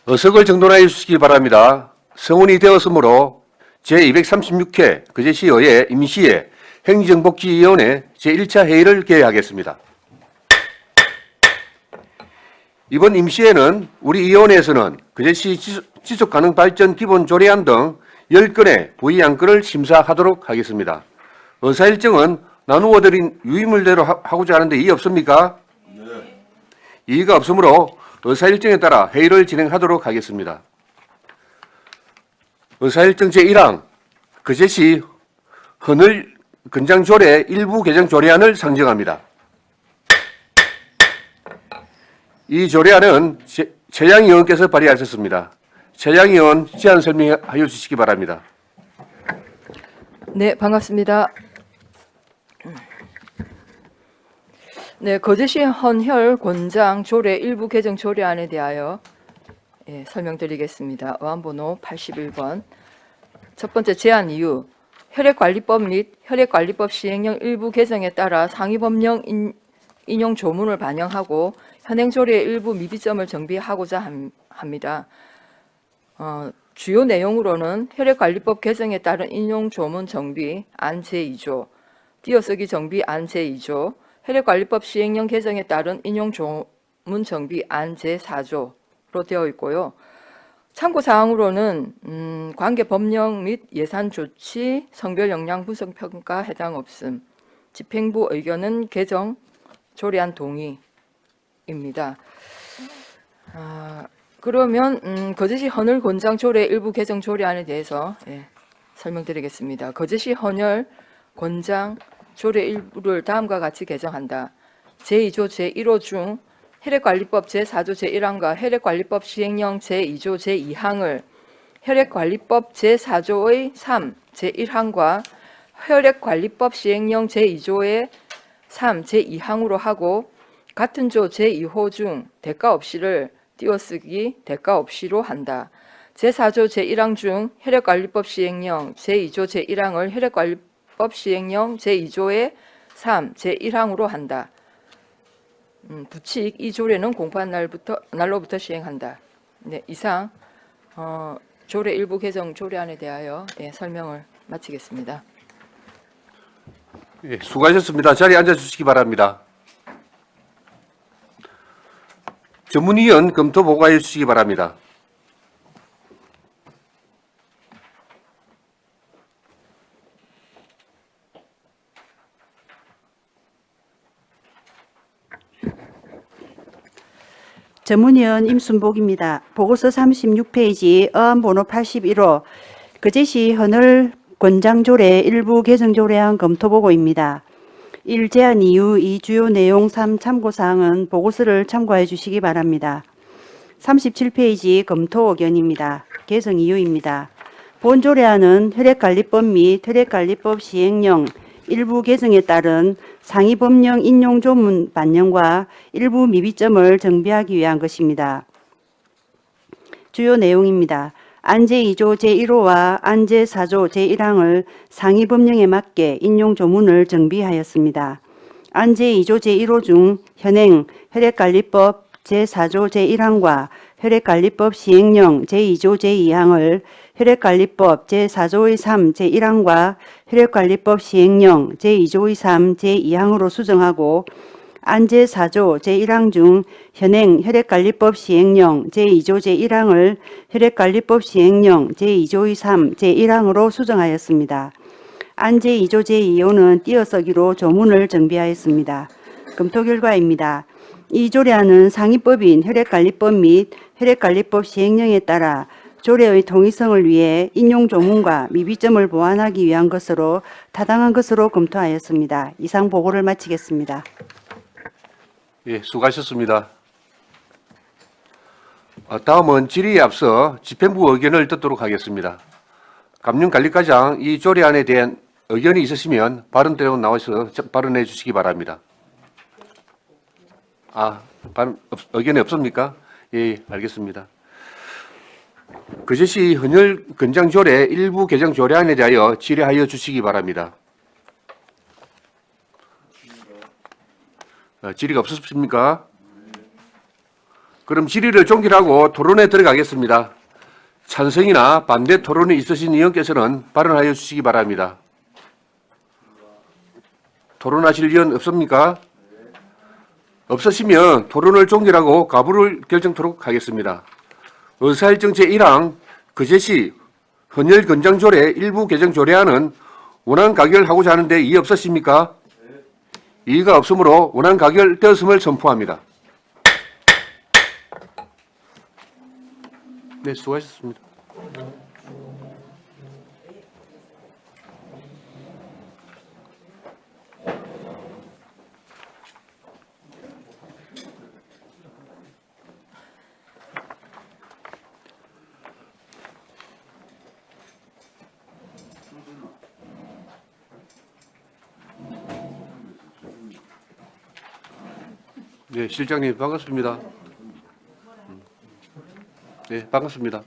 어석을 정돈하여 주시기 바랍니다. 성원이 되었으므로 제236회 거제시의회 임시회 행정복지위원회 제1차 회의를 개회하겠습니다. 이번 임시회는 우리 위원회에서는 거제시 지속가능발전 기본조례안 등 10건의 부의안건을 심사하도록 하겠습니다. 의사일정은 나누어 드린 유의물대로 하고자 하는데 이의 없습니까? 네. 이의가 없으므로 의사일정에 따라 회의를 진행하도록 하겠습니다. 의사일정 제1항 거제시 헌을 건장조례 일부 개정 조례안을 상정합니다. 이 조례안은 최양 의원께서 발의하셨습니다. 최양 의원 제안 설명하여 주시기 바랍니다. 네, 반갑습니다. 네, 거제시 헌혈 권장 조례 일부 개정 조례안에 대하여 설명드리겠습니다. 어안번호 81번. 첫 번째 제안 이유, 혈액관리법 및 혈액관리법 시행령 일부 개정에 따라 상위법령 인용 조문을 반영하고 현행 조례의 일부 미비점을 정비하고자 합니다. 주요 내용으로는 혈액관리법 개정에 따른 인용 조문 정비 안 제2조, 띄어쓰기 정비 안 제2조, 혈액관리법 시행령 개정에 따른 인용 조문 정비 안 제4조로 되어 있고요. 참고사항으로는 관계 법령 및 예산 조치, 성별 역량 분석 평가 해당 없음, 집행부 의견은 개정 조례안 동의입니다. 그러면 거제시 헌혈 권장 조례 일부 개정 조례안에 대해서 설명드리겠습니다. 거제시 헌혈 권장 조례 일부를 다음과 같이 개정한다. 제2조 제1호 중 혈액관리법 제4조 제1항과 혈액관리법 시행령 제2조 제2항을 혈액관리법 제4조의 3 제1항과 혈액관리법 시행령 제2조의 3 제2항으로 하고 같은 조 제2호 중 대가 없이를 띄어쓰기 대가 없이로 한다. 제4조 제1항 중 혈액관리법 시행령 제2조 제1항을 혈액관리법 시행령 제2조의 3 제1항으로 한다. 부칙 이 조례는 공포한 날로부터 시행한다. 네, 이상 조례 일부 개정 조례안에 대하여 설명을 마치겠습니다. 예, 수고하셨습니다. 자리에 앉아주시기 바랍니다. 전문위원 검토 보고해 주시기 바랍니다. 전문위원 임순복입니다. 보고서 36페이지 어안번호 81호 거제시 헌혈 권장조례 일부 개정조례안 검토보고입니다. 1. 제안 이유 2. 주요 내용 3. 참고사항은 보고서를 참고해 주시기 바랍니다. 37페이지 검토 의견입니다. 개정 이유입니다. 본 조례안은 혈액관리법 및 혈액관리법 시행령 일부 개정에 따른 상위법령 인용 조문 반영과 일부 미비점을 정비하기 위한 것입니다. 주요 내용입니다. 안 제2조 제1호와 안 제4조 제1항을 상위법령에 맞게 인용 조문을 정비하였습니다. 안 제2조 제1호 중 현행 혈액관리법 제4조 제1항과 혈액관리법 시행령 제2조 제2항을 혈액관리법 제4조의 3 제1항과 혈액관리법 시행령 제2조의 3 제2항으로 수정하고 안 제4조 제1항 중 현행 혈액관리법 시행령 제2조 제1항을 혈액관리법 시행령 제2조의 3 제1항으로 수정하였습니다. 안 제2조 제2호는 띄어쓰기로 조문을 정비하였습니다. 검토 결과입니다. 이 조례안은 상위법인 혈액관리법 및 혈액관리법 시행령에 따라 조례의 통일성을 위해 인용 조문과 미비점을 보완하기 위한 것으로 타당한 것으로 검토하였습니다. 이상 보고를 마치겠습니다. 예, 수고하셨습니다. 다음은 질의에 앞서 집행부 의견을 듣도록 하겠습니다. 감윤관리과장 이 조례안에 대한 의견이 있으시면 발언대로 나와서 발언해 주시기 바랍니다. 의견이 없습니까? 예, 알겠습니다. 거제시 헌혈 권장조례 일부 개정 조례안에 대하여 질의하여 주시기 바랍니다. 질의가 없으십니까? 그럼 질의를 종결하고 토론에 들어가겠습니다. 찬성이나 반대 토론이 있으신 의원께서는 발언하여 주시기 바랍니다. 토론하실 의원 없습니까? 없으시면 토론을 종결하고 가부를 결정토록 하겠습니다. 의사일정 제1항 그제시 헌혈 건장조례 일부 개정 조례안은 원안 가결하고자 하는데 이의 없으십니까? 이의가 없으므로 원안 가결되었음을 선포합니다. 네, 수고하셨습니다. 네, 실장님 반갑습니다. 네, 반갑습니다.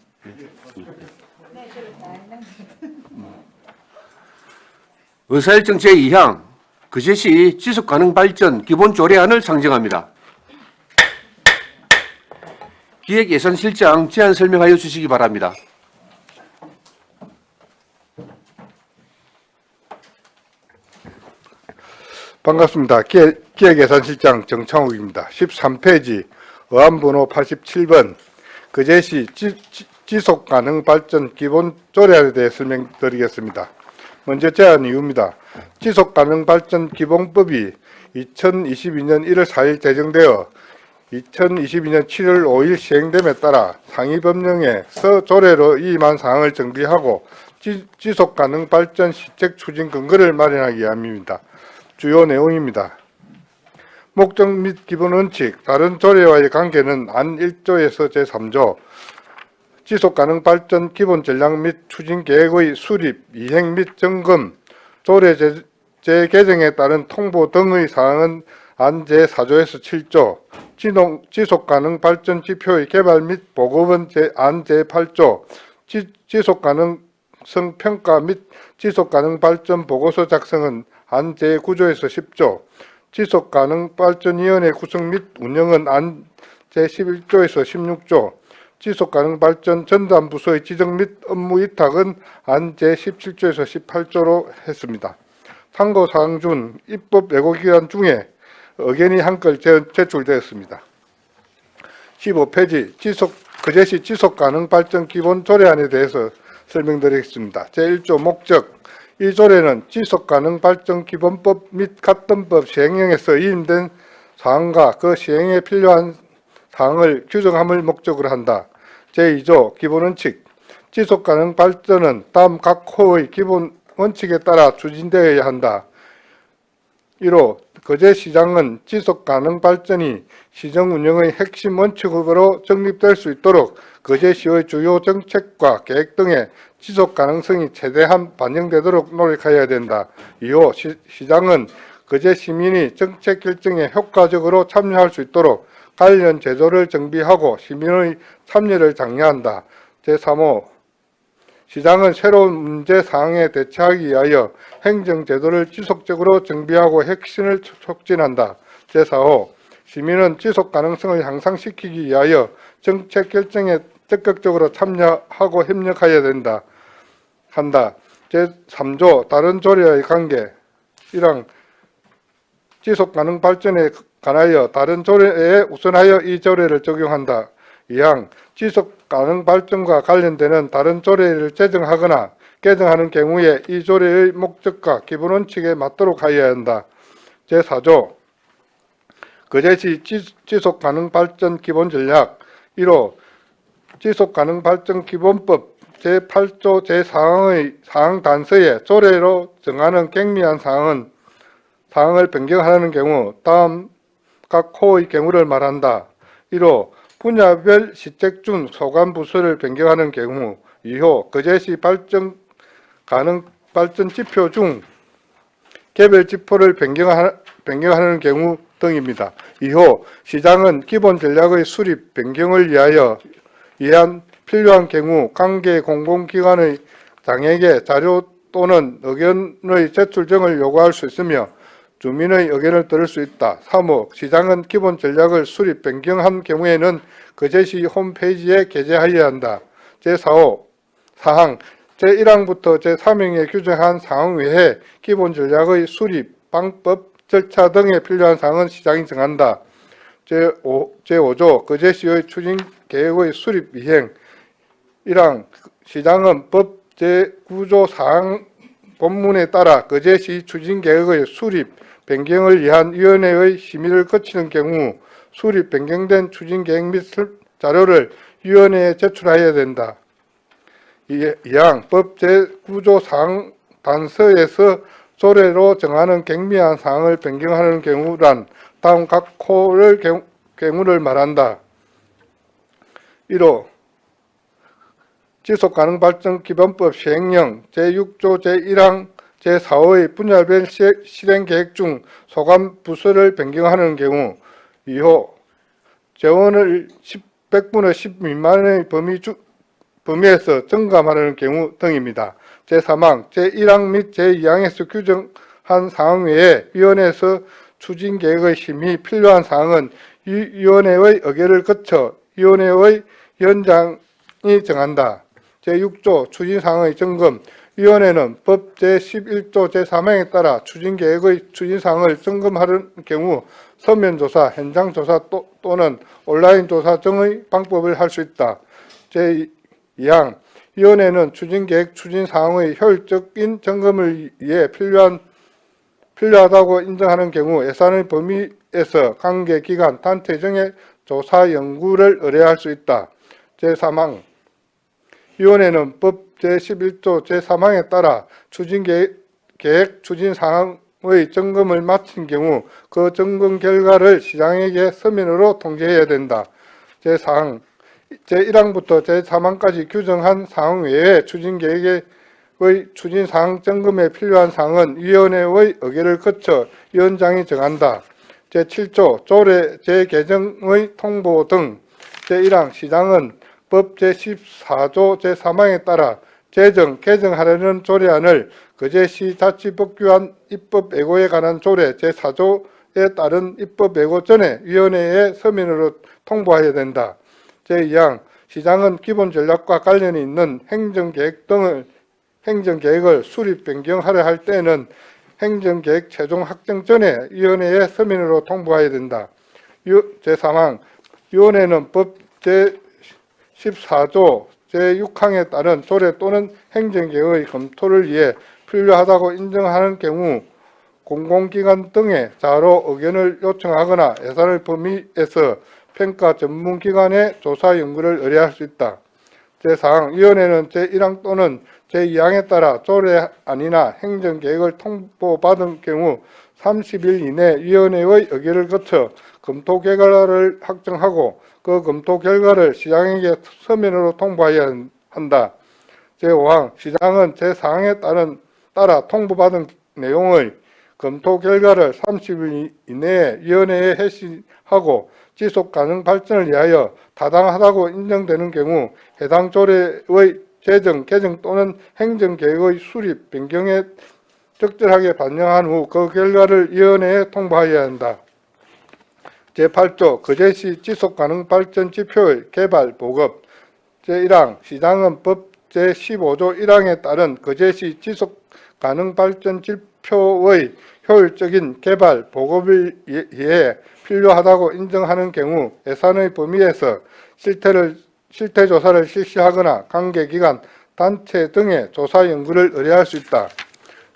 의사일정 제2항 그제시 지속가능 발전 기본조례안을 상정합니다. 기획예산실장 제안 설명하여 주시기 바랍니다. 반갑습니다. 기획예산실장 정창욱입니다. 13페이지 어안번호 87번 그제시 지속가능 발전 기본조례안에 대해 설명드리겠습니다. 먼저 제안 이유입니다. 지속가능 발전 기본법이 2022년 1월 4일 제정되어 2022년 7월 5일 시행됨에 따라 상위법령에서 조례로 이임한 사항을 정비하고 지속가능 발전 시책 추진 근거를 마련하기 위함입니다. 주요 내용입니다. 목적 및 기본 원칙, 다른 조례와의 관계는 안 1조에서 제3조, 지속가능 발전 기본 전략 및 추진 계획의 수립, 이행 및 점검, 조례 재개정에 따른 통보 등의 사항은 안 제4조에서 7조, 지속가능 발전 지표의 개발 및 보급은 안 제8조, 지속가능성 평가 및 지속가능 발전 보고서 작성은 안 제9조에서 10조, 지속가능발전위원회 구성 및 운영은 안 제11조에서 16조, 지속가능발전 전담부서의 지정 및 업무 위탁은 안 제17조에서 18조로 했습니다. 참고사항 중 입법 예고기간 중에 의견이 한건 제출되었습니다. 15페이지 그제시 지속가능발전 기본조례안에 대해서 설명드리겠습니다. 제1조 목적 이 조례는 지속가능발전기본법 및 같은 법 시행령에서 이임된 사항과 그 시행에 필요한 사항을 규정함을 목적으로 한다. 제2조 기본원칙 지속가능발전은 다음 각 호의 기본 원칙에 따라 추진되어야 한다. 1호 거제시장은 지속가능발전이 시정운영의 핵심 원칙으로 정립될 수 있도록 거제시의 주요 정책과 계획 등의 지속가능성이 최대한 반영되도록 노력해야 된다. 2호 시장은 거제 시민이 정책 결정에 효과적으로 참여할 수 있도록 관련 제도를 정비하고 시민의 참여를 장려한다. 제3호 시장은 새로운 문제 사항에 대처하기 위하여 행정제도를 지속적으로 정비하고 혁신을 촉진한다. 제4호 시민은 지속가능성을 향상시키기 위하여 정책 결정에 적극적으로 참여하고 협력해야 한다. 제3조 다른 조례와의 관계 1항 지속가능 발전에 관하여 다른 조례에 우선하여 이 조례를 적용한다. 2항 지속가능 발전과 관련되는 다른 조례를 제정하거나 개정하는 경우에 이 조례의 목적과 기본 원칙에 맞도록 하여야 한다. 제4조 거제시 지속가능 발전 기본 전략 1호 지속가능 발전 기본법 제8조 제4항의 사항 단서에 조례로 정하는 경미한 사항을 변경하는 경우 다음 각 호의 경우를 말한다. 1호 분야별 시책 중 소관 부서를 변경하는 경우 2호 거제시 발전 가능 발전 지표 중 개별 지표를 변경하는 경우 등입니다. 2호 시장은 기본 전략의 수립 변경을 위한 필요한 경우 관계 공공기관의 장에게 자료 또는 의견의 제출 등을 요구할 수 있으며 주민의 의견을 들을 수 있다. 3호 시장은 기본 전략을 수립 변경한 경우에는 그제시 홈페이지에 게재하여야 한다. 제4호 사항 제1항부터 제3항에 규정한 사항 외에 기본 전략의 수립, 방법, 절차 등에 필요한 사항은 시장이 정한다. 제5조 그제시의 추진 계획의 수립 이행 1항 시장은 법 제9조 사항 본문에 따라 그제시 추진 계획의 수립, 변경을 위한 위원회의 심의를 거치는 경우 수립, 변경된 추진 계획 및 자료를 위원회에 제출하여야 된다. 2항 법 제9조 사항 단서에서 조례로 정하는 경미한 사항을 변경하는 경우란 다음 각 호를 경우를 말한다. 1호 지속가능발전기본법 시행령 제6조 제1항 제4호의 분야별 실행계획 중 소관 부서를 변경하는 경우 2호 재원을 100분의 10 미만의 범위에서 증감하는 경우 등입니다. 제3항 제1항 및 제2항에서 규정한 사항 외에 위원회에서 추진계획의 심의 필요한 사항은 위원회의 의결을 거쳐 위원회의 위원장이 정한다. 제6조 추진사항의 점검 위원회는 법 제11조 제3항에 따라 추진계획의 추진사항을 점검하는 경우 서면조사, 현장조사 또는 온라인 조사 등의 방법을 할 수 있다. 제2항 위원회는 추진계획 추진사항의 효율적인 점검을 위해 필요하다고 인정하는 경우 예산의 범위에서 관계기관, 단체 등의 조사 연구를 의뢰할 수 있다. 제3항 위원회는 법 제11조 제3항에 따라 추진계획 추진사항의 점검을 마친 경우 그 점검 결과를 시장에게 서면으로 통지해야 된다. 제4항 제1항부터 제3항까지 규정한 사항 외에 추진계획의 추진사항 점검에 필요한 사항은 위원회의 의결을 거쳐 위원장이 정한다. 제7조 조례 재개정의 통보 등 제1항 시장은 법 제14조 제3항에 따라 개정하려는 조례안을 그제시 자치법규안 입법 예고에 관한 조례 제4조에 따른 입법 예고 전에 위원회에 서면으로 통보해야 된다. 제2항 시장은 기본 전략과 관련이 있는 행정계획을 수립 변경하려 할 때는 행정계획 최종 확정 전에 위원회에 서면으로 통보해야 된다. 제3항 위원회는 법 제14조 제6항에 따른 조례 또는 행정계획의 검토를 위해 필요하다고 인정하는 경우 공공기관 등의 자로 의견을 요청하거나 예산의 범위에서 평가 전문기관의 조사 연구를 의뢰할 수 있다. 제4항 위원회는 제1항 또는 제2항에 따라 조례안이나 행정계획을 통보받은 경우 30일 이내 위원회의 의결을 거쳐 검토 결과를 확정하고 그 검토 결과를 시장에게 서면으로 통보해야 한다. 제5항 시장은 제4항에 따라 통보받은 내용의 검토 결과를 30일 이내에 위원회에 회시하고 지속가능 발전을 위하여 타당하다고 인정되는 경우 해당 조례의 제정, 개정 또는 행정계획의 수립, 변경에 적절하게 반영한 후 그 결과를 위원회에 통보해야 한다. 제8조 그제시 지속가능발전 지표의 개발, 보급 제1항 시장은 법 제15조 1항에 따른 그제시 지속가능발전 지표의 효율적인 개발, 보급을 위해 필요하다고 인정하는 경우 예산의 범위에서 실태조사를 실시하거나 관계기관, 단체 등의 조사 연구를 의뢰할 수 있다.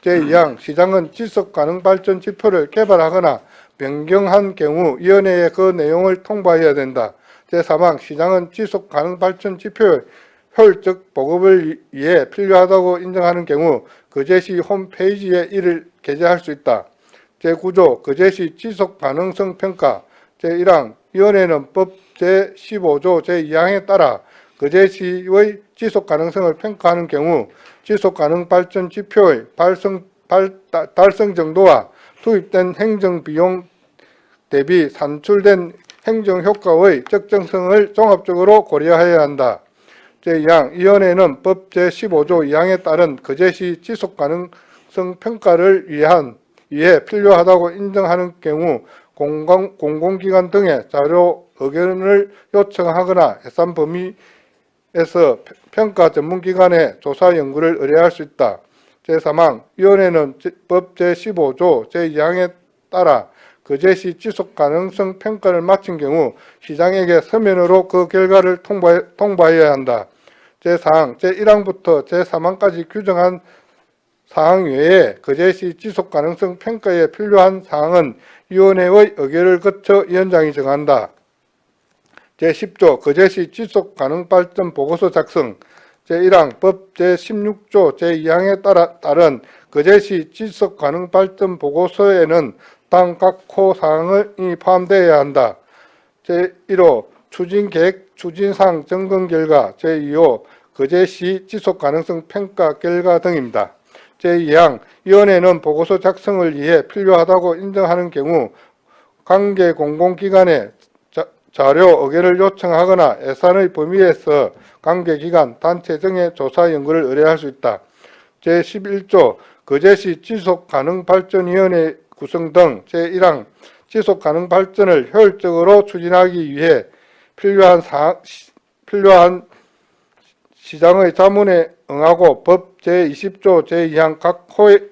제2항 시장은 지속가능발전 지표를 개발하거나 변경한 경우 위원회에 그 내용을 통보해야 된다. 제3항 시장은 지속가능발전 지표의 효율적 보급을 위해 필요하다고 인정하는 경우 그제시 홈페이지에 이를 게재할 수 있다. 제9조 그제시 지속가능성 평가 제1항 위원회는 법 제15조 제2항에 따라 그제시의 지속가능성을 평가하는 경우 지속가능발전 지표의 달성 정도와 투입된 행정비용 대비 산출된 행정효과의 적정성을 종합적으로 고려해야 한다. 제2항 위원회는 법 제15조 2항에 따른 그제시 지속가능성 평가를 위해 필요하다고 인정하는 경우 공공기관 등의 자료 의견을 요청하거나 해산 범위에서 평가 전문기관의 조사 연구를 의뢰할 수 있다. 제3항 위원회는 법 제15조 제2항에 따라 거제시 지속 가능성 평가를 마친 경우 시장에게 서면으로 그 결과를 통보하여야 한다. 제4항 제1항부터 제3항까지 규정한 사항 외에 거제시 지속 가능성 평가에 필요한 사항은 위원회의 의결을 거쳐 위원장이 정한다. 제10조 거제시 지속 가능 발전 보고서 작성 제1항 법 제16조 제2항에 따른 거제시 지속 가능 발전 보고서에는 다음 각 호 사항이 포함되어야 한다. 제1호 추진계획 추진사항 점검 결과 제2호 거제시 지속 가능성 평가 결과 등입니다. 제2항 위원회는 보고서 작성을 위해 필요하다고 인정하는 경우 관계 공공기관에 자료 의견을 요청하거나 예산의 범위에서 관계기관, 단체 등의 조사 연구를 의뢰할 수 있다. 제11조 거제시 지속가능발전위원회 구성 등 제1항 지속가능 발전을 효율적으로 추진하기 위해 필요한 시장의 자문에 응하고 법 제20조 제2항 각 호의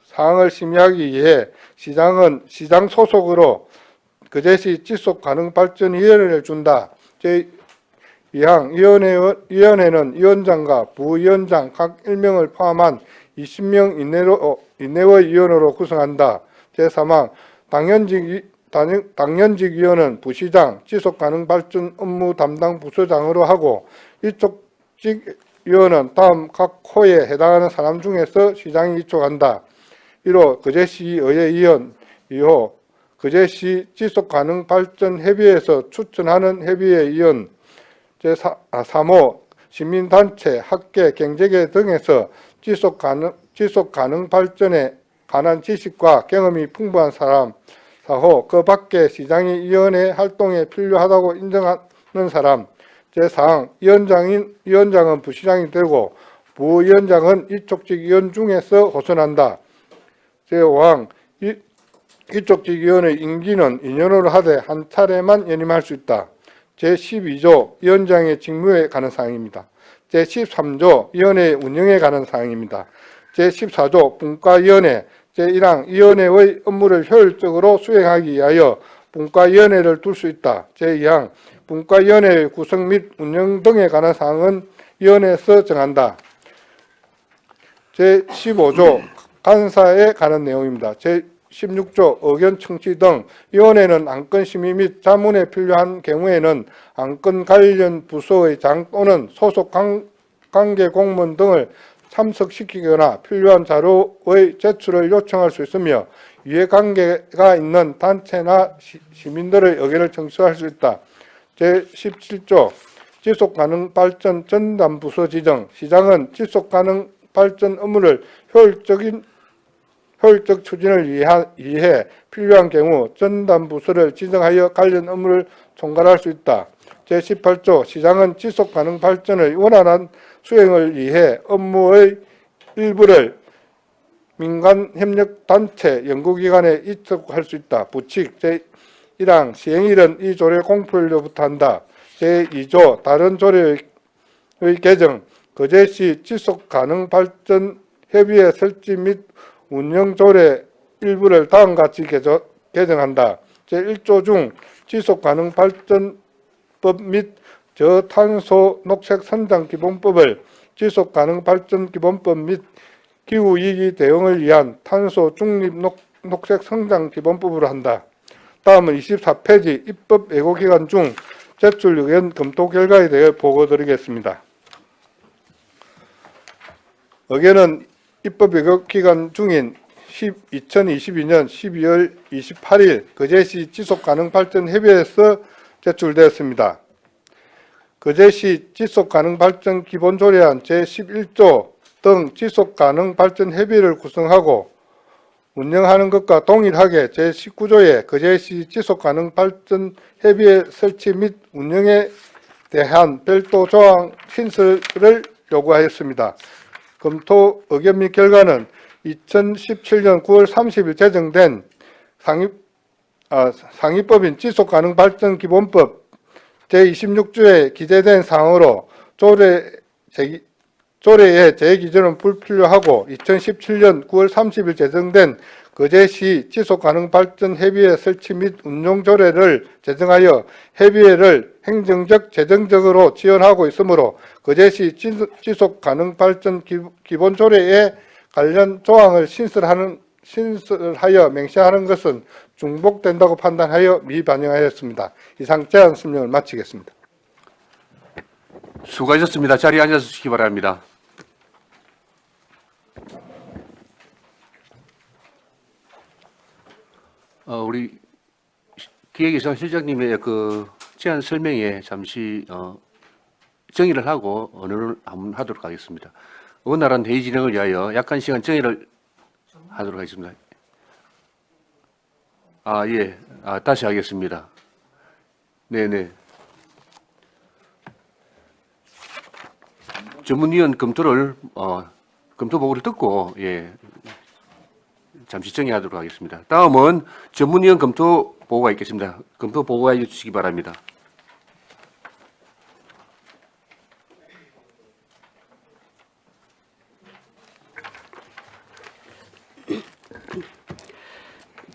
사항을 심의하기 위해 시장은 시장 소속으로 거제시 지속가능발전위원회를 준다. 제2항 위원회는 위원장과 부위원장 각 1명을 포함한 20명 이내의 위원으로 구성한다. 제3항 당연직 위원은 부시장, 지속가능발전 업무 담당 부서장으로 하고 이촉직 위원은 다음 각 호에 해당하는 사람 중에서 시장이 이촉한다. 1호 거제시의회 위원, 2호 거제시 지속가능발전협의회에서 추천하는 협의회 위원, 제3호 시민단체, 학계, 경제계 등에서 지속가능 발전에 관한 지식과 경험이 풍부한 사람, 4호 그 밖에 시장이 위원회 활동에 필요하다고 인정하는 사람, 제4항 위원장은 부시장이 되고 부위원장은 이촉직 위원 중에서 호선한다. 제5항 이촉직 위원의 임기는 2년으로 하되 한 차례만 연임할 수 있다. 제12조 위원장의 직무에 관한 사항입니다. 제13조 위원회 운영에 관한 사항입니다. 제14조 분과위원회 제1항 위원회의 업무를 효율적으로 수행하기 위하여 분과위원회를 둘 수 있다. 제2항 분과위원회의 구성 및 운영 등에 관한 사항은 위원회에서 정한다. 제15조 간사에 관한 내용입니다. 제16조 의견 청취 등 위원회는 안건 심의 및 자문에 필요한 경우에는 안건 관련 부서의 장 또는 소속 관계 공무원 등을 참석시키거나 필요한 자료의 제출을 요청할 수 있으며 이해관계가 있는 단체나 시민들의 의견을 청취할 수 있다. 제17조 지속가능발전 전담부서 지정 시장은 지속가능발전 업무를 효율적 추진을 위해 필요한 경우 전담부서를 지정하여 관련 업무를 총괄할 수 있다. 제18조 시장은 지속가능발전의 원활한 수행을 위해 업무의 일부를 민간협력단체, 연구기관에 이적할 수 있다. 부칙 제1항 시행일은 이 조례 공포일로부터 한다. 제2조 다른 조례의 개정 거제시 지속가능발전협의회 설치 및 운영조례 일부를 다음과 같이 개정한다. 제1조 중 지속가능발전법 및 저탄소 녹색성장기본법을 지속가능발전기본법 및 기후위기 대응을 위한 탄소 중립 녹색성장기본법으로 한다. 다음은 24페이지 입법 예고기간 중 제출 의견 검토 결과에 대해 보고드리겠습니다. 의견은 입법 예고기간 중인 2022년 12월 28일 거제시 지속가능발전협의회에서 제출되었습니다. 거제시 지속가능발전 기본조례안 제11조 등 지속가능발전협의회를 구성하고 운영하는 것과 동일하게 제19조에 거제시 지속가능발전협의회 설치 및 운영에 대한 별도 조항 신설을 요구하였습니다. 검토 의견 및 결과는 2017년 9월 30일 제정된 상위법인 지속가능발전기본법 제26조에 기재된 사항으로 조례의 재기준은 불필요하고 2017년 9월 30일 제정된 거제시 지속가능발전협의회 설치 및 운용 조례를 제정하여 협의회를 행정적, 재정적으로 지원하고 있으므로 거제시 지속가능발전 기본조례에 관련 조항을 신설하여 맹시하는 것은 중복된다고 판단하여 미반영하였습니다. 이상 제안 설명을 마치겠습니다. 수고하셨습니다. 자리에 앉아서 주시기 바랍니다. 우리 기획예산 실장님의 그 제안 설명에 잠시 정의를 하고 언어를 한번 하도록 하겠습니다. 원활한 회의 진행을 위하여 약간 시간 정의를 하도록 하겠습니다. 예. 다시 하겠습니다. 네네. 전문위원 검토 보고를 듣고, 예. 잠시 정의하도록 하겠습니다. 다음은 전문위원 검토 보고가 있겠습니다. 검토 보고해 주시기 바랍니다.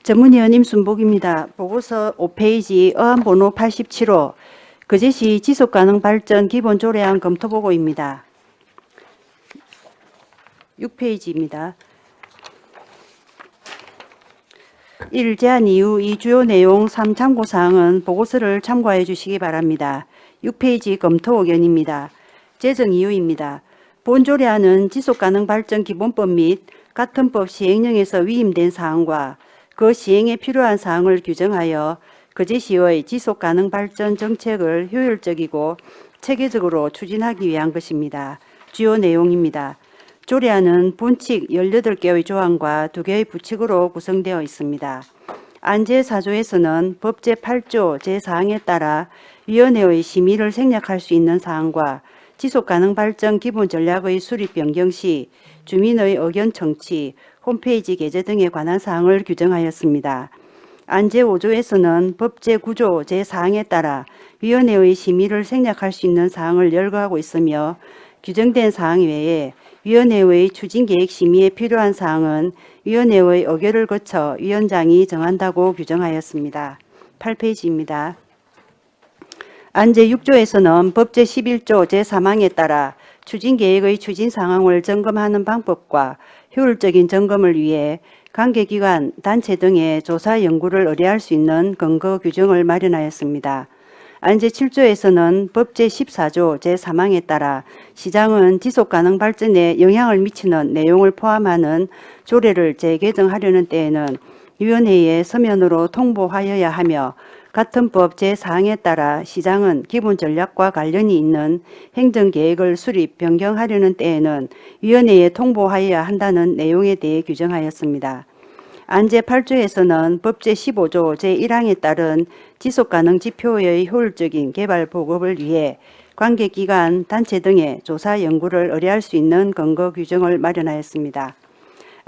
전문위원 임순복입니다. 보고서 5페이지 어안번호 87호 거제시 지속가능발전 기본조례안 검토보고입니다. 6페이지입니다. 1. 제안 이후 이 주요 내용 3 참고사항은 보고서를 참고해 주시기 바랍니다. 6페이지 검토 의견입니다. 제정 이유입니다. 본 조례안은 지속가능발전 기본법 및 같은 법 시행령에서 위임된 사항과 그 시행에 필요한 사항을 규정하여 거제시의 지속가능발전 정책을 효율적이고 체계적으로 추진하기 위한 것입니다. 주요 내용입니다. 조례안은 본칙 18개의 조항과 2개의 부칙으로 구성되어 있습니다. 안 제4조에서는 법 제8조 제4항에 따라 위원회의 심의를 생략할 수 있는 사항과 지속가능발전 기본전략의 수립 변경 시 주민의 의견 청취, 홈페이지 게재 등에 관한 사항을 규정하였습니다. 안 제5조에서는 법 제9조 제4항에 따라 위원회의 심의를 생략할 수 있는 사항을 열거하고 있으며 규정된 사항 외에 위원회의 추진계획 심의에 필요한 사항은 위원회의 의결을 거쳐 위원장이 정한다고 규정하였습니다. 8페이지입니다. 안 제6조에서는 법 제11조 제3항에 따라 추진계획의 추진 상황을 점검하는 방법과 효율적인 점검을 위해 관계기관, 단체 등의 조사 연구를 의뢰할 수 있는 근거 규정을 마련하였습니다. 안 제7조에서는 법 제14조 제3항에 따라 시장은 지속가능 발전에 영향을 미치는 내용을 포함하는 조례를 재개정하려는 때에는 위원회에 서면으로 통보하여야 하며 같은 법 제4항에 따라 시장은 기본 전략과 관련이 있는 행정계획을 수립, 변경하려는 때에는 위원회에 통보하여야 한다는 내용에 대해 규정하였습니다. 안 제8조에서는 법 제15조 제1항에 따른 지속가능 지표의 효율적인 개발 보급을 위해 관계기관, 단체 등의 조사 연구를 의뢰할 수 있는 근거 규정을 마련하였습니다.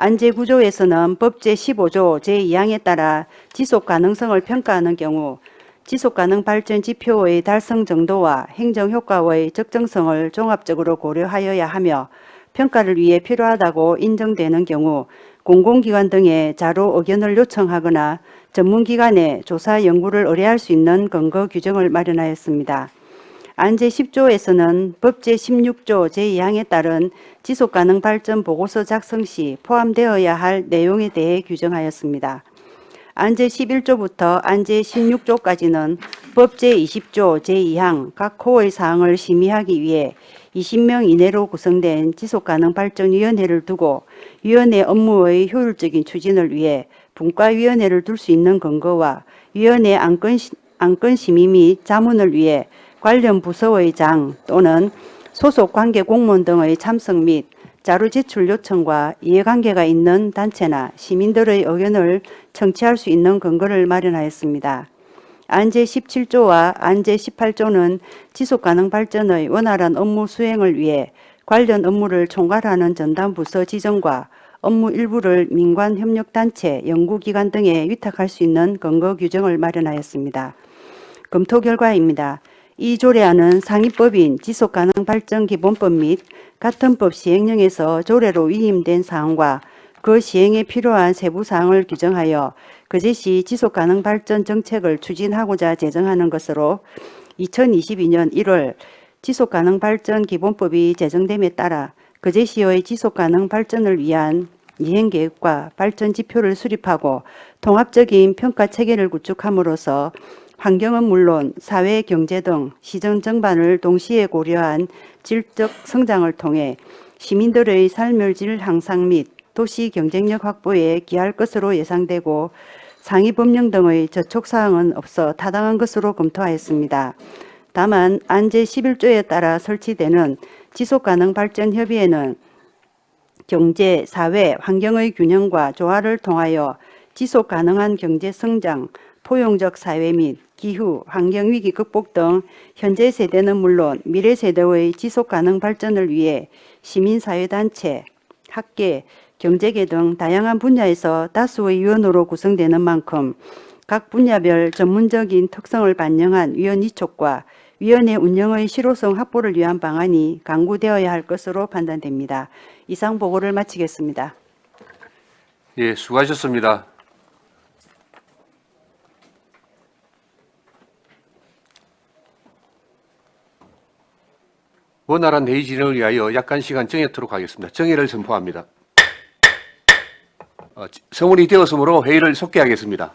안 제9조에서는 법 제15조 제2항에 따라 지속가능성을 평가하는 경우 지속가능 발전 지표의 달성 정도와 행정효과의 적정성을 종합적으로 고려하여야 하며 평가를 위해 필요하다고 인정되는 경우 공공기관 등의 자료 의견을 요청하거나 전문기관에 조사 연구를 의뢰할 수 있는 근거 규정을 마련하였습니다. 안 제10조에서는 법 제16조 제2항에 따른 지속가능 발전 보고서 작성 시 포함되어야 할 내용에 대해 규정하였습니다. 안 제11조부터 안 제16조까지는 법 제20조 제2항 각 호의 사항을 심의하기 위해 20명 이내로 구성된 지속가능발전위원회를 두고 위원회 업무의 효율적인 추진을 위해 분과위원회를 둘 수 있는 근거와 위원회 안건 심의 및 자문을 위해 관련 부서의 장 또는 소속 관계 공무원 등의 참석 및 자료 제출 요청과 이해관계가 있는 단체나 시민들의 의견을 청취할 수 있는 근거를 마련하였습니다. 안 제17조와 안 제18조는 지속가능 발전의 원활한 업무 수행을 위해 관련 업무를 총괄하는 전담부서 지정과 업무 일부를 민관협력단체, 연구기관 등에 위탁할 수 있는 근거 규정을 마련하였습니다. 검토 결과입니다. 이 조례안은 상위법인 지속가능발전기본법 및 같은 법 시행령에서 조례로 위임된 사항과 그 시행에 필요한 세부 사항을 규정하여 그제시 지속가능발전 정책을 추진하고자 제정하는 것으로 2022년 1월 지속가능발전기본법이 제정됨에 따라 그제시의 지속가능발전을 위한 이행계획과 발전지표를 수립하고 통합적인 평가체계를 구축함으로써 환경은 물론 사회, 경제 등 시정 전반을 동시에 고려한 질적 성장을 통해 시민들의 삶의 질 향상 및 도시 경쟁력 확보에 기할 것으로 예상되고 상위 법령 등의 저촉사항은 없어 타당한 것으로 검토하였습니다. 다만 안 제11조에 따라 설치되는 지속가능발전협의회는 경제, 사회, 환경의 균형과 조화를 통하여 지속가능한 경제성장, 포용적 사회 및 기후, 환경위기 극복 등 현재 세대는 물론 미래 세대의 지속가능 발전을 위해 시민사회단체, 학계, 경제계 등 다양한 분야에서 다수의 위원으로 구성되는 만큼 각 분야별 전문적인 특성을 반영한 위원 이촉과 위원회 운영의 실효성 확보를 위한 방안이 강구되어야 할 것으로 판단됩니다. 이상 보고를 마치겠습니다. 예, 수고하셨습니다. 원활한 회의 진행을 위하여 약간 시간 정해토록 하겠습니다. 정회를 선포합니다. 성원이 되었으므로 회의를 속개하겠습니다.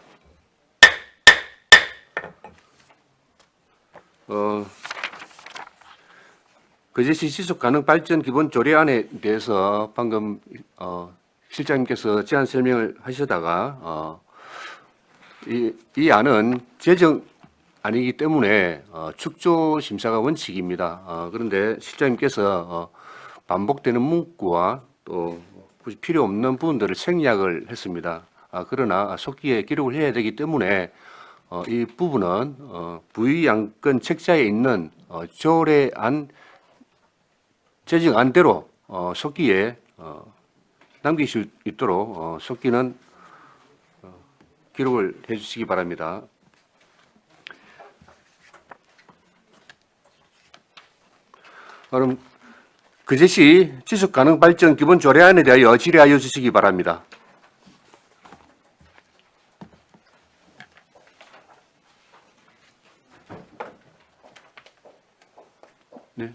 그제시 지속가능발전 기본 조례안에 대해서 방금 실장님께서 제안 설명을 하시다가 이 안은 제정 아니기 때문에 축조 심사가 원칙입니다. 그런데 실장님께서 반복되는 문구와 또 굳이 필요 없는 부분들을 생략을 했습니다. 그러나 속기에 기록을 해야 되기 때문에 이 부분은 부의양권 책자에 있는 조례안 제정안대로 속기에 남기실 수 있도록 속기는 기록을 해주시기 바랍니다. 그럼 그제시 지속가능발전 기본 조례안에 대하여 질의하여 주시기 바랍니다. 네.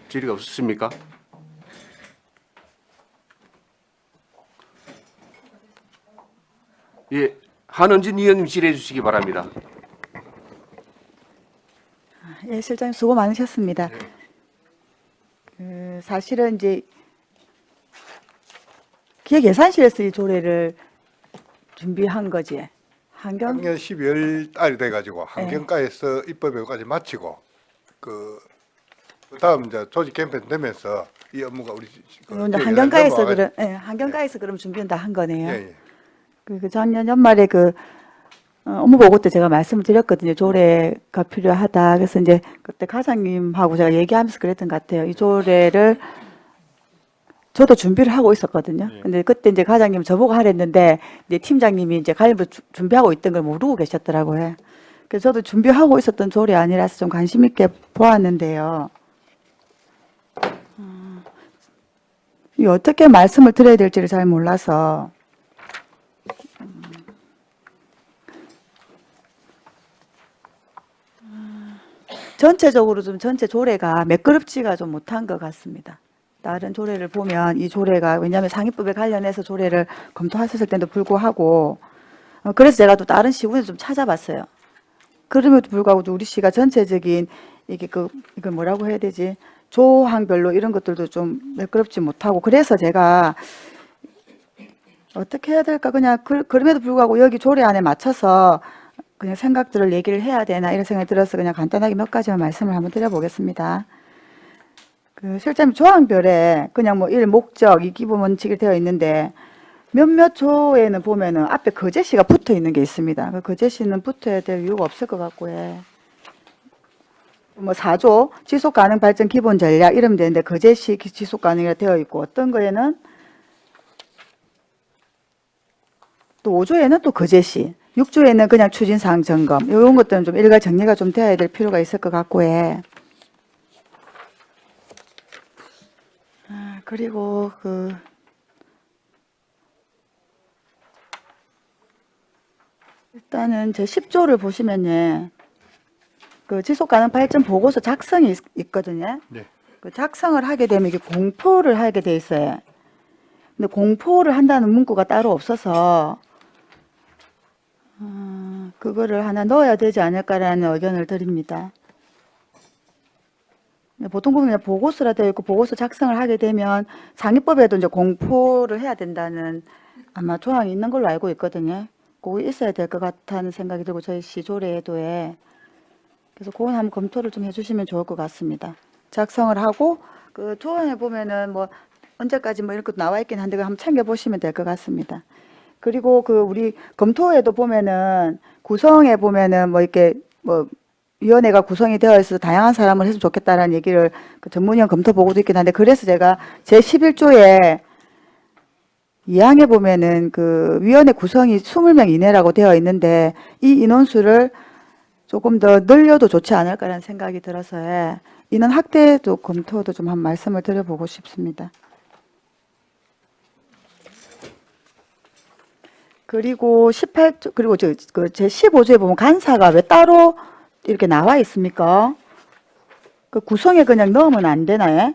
질의가 없으십니까? 예, 한은진 의원님 질의해 주시기 바랍니다. 예, 실장님 수고 많으셨습니다. 사실은 이제 기획예산실에서 이 조례를 준비한 거지. 작년 12월 달이 돼가지고 환경과에서 입법여까지 마치고 그다음 이제 조직 캠페인 되면서 이 업무가 우리 환경과에서 그럼 환경과에서 그럼 준비는 다 한 거네요. 예, 예. 그 작년 연말에 업무 보고 때 제가 말씀을 드렸거든요. 조례가 필요하다. 그래서 이제 그때 과장님하고 제가 얘기하면서 그랬던 것 같아요. 이 조례를 저도 준비를 하고 있었거든요. 근데 그때 이제 과장님 저보고 하랬는데 이제 팀장님이 이제 관련부 준비하고 있던 걸 모르고 계셨더라고요. 그래서 저도 준비하고 있었던 조례 아니라서 좀 관심 있게 보았는데요. 이 어떻게 말씀을 드려야 될지를 잘 몰라서 전체적으로 좀 전체 조례가 매끄럽지가 좀 못한 것 같습니다. 다른 조례를 보면 이 조례가 왜냐하면 상위법에 관련해서 조례를 검토하셨을 때도 불구하고 그래서 제가 또 다른 시군에서 좀 찾아봤어요. 그럼에도 불구하고 우리 시가 전체적인 이게 이걸 뭐라고 해야 되지? 조항별로 이런 것들도 좀 매끄럽지 못하고 그래서 제가 어떻게 해야 될까 그냥 그럼에도 불구하고 여기 조례 안에 맞춰서 그냥 생각들을 얘기를 해야 되나 이런 생각이 들어서 그냥 간단하게 몇 가지만 말씀을 한번 드려보겠습니다. 실장님 조항별에 그냥 뭐 일 목적 이 기본 원칙이 되어 있는데 몇몇 조에는 보면은 앞에 거제시가 붙어 있는 게 있습니다. 그 거제시는 붙어야 될 이유가 없을 것 같고요. 뭐 4조 지속 가능 발전 기본 전략 이러면 되는데 거제시 지속 가능이라 되어 있고 어떤 거에는 또 5조에는 또 거제시, 6조에는 그냥 추진사항 점검 이런 것들은 좀 일괄 정리가 좀 되어야 될 필요가 있을 것 같고 해. 그리고 일단은 제 10조를 보시면요. 그 지속 가능 발전 보고서 작성이 있거든요. 네. 그 작성을 하게 되면 이게 공포를 하게 돼 있어요. 근데 공포를 한다는 문구가 따로 없어서 그거를 하나 넣어야 되지 않을까라는 의견을 드립니다. 보통 보면 그냥 보고서라 되어 있고 보고서 작성을 하게 되면 상위법에도 이제 공포를 해야 된다는 아마 조항이 있는 걸로 알고 있거든요. 그거 있어야 될 것 같다는 생각이 들고 저희 시조례에도에 그래서 그건 한번 검토를 좀 해주시면 좋을 것 같습니다. 작성을 하고 그 조항에 보면은 뭐 언제까지 뭐 이런 것도 나와 있긴 한데 그거 한번 챙겨 보시면 될 것 같습니다. 그리고 그 우리 검토에도 보면은 구성에 보면은 뭐 이렇게 뭐 위원회가 구성이 되어 있어서 다양한 사람을 했으면 좋겠다라는 얘기를 그 전문위원 검토 보고도 있긴 한데 그래서 제가 제 11조에 2항에 보면은 그 위원회 구성이 20명 이내라고 되어 있는데 이 인원수를 조금 더 늘려도 좋지 않을까라는 생각이 들어서 인원 확대도 검토도 좀 한 말씀을 드려보고 싶습니다. 그리고 18조 그리고 제 15조에 보면 간사가 왜 따로 이렇게 나와 있습니까? 그 구성에 그냥 넣으면 안 되나요?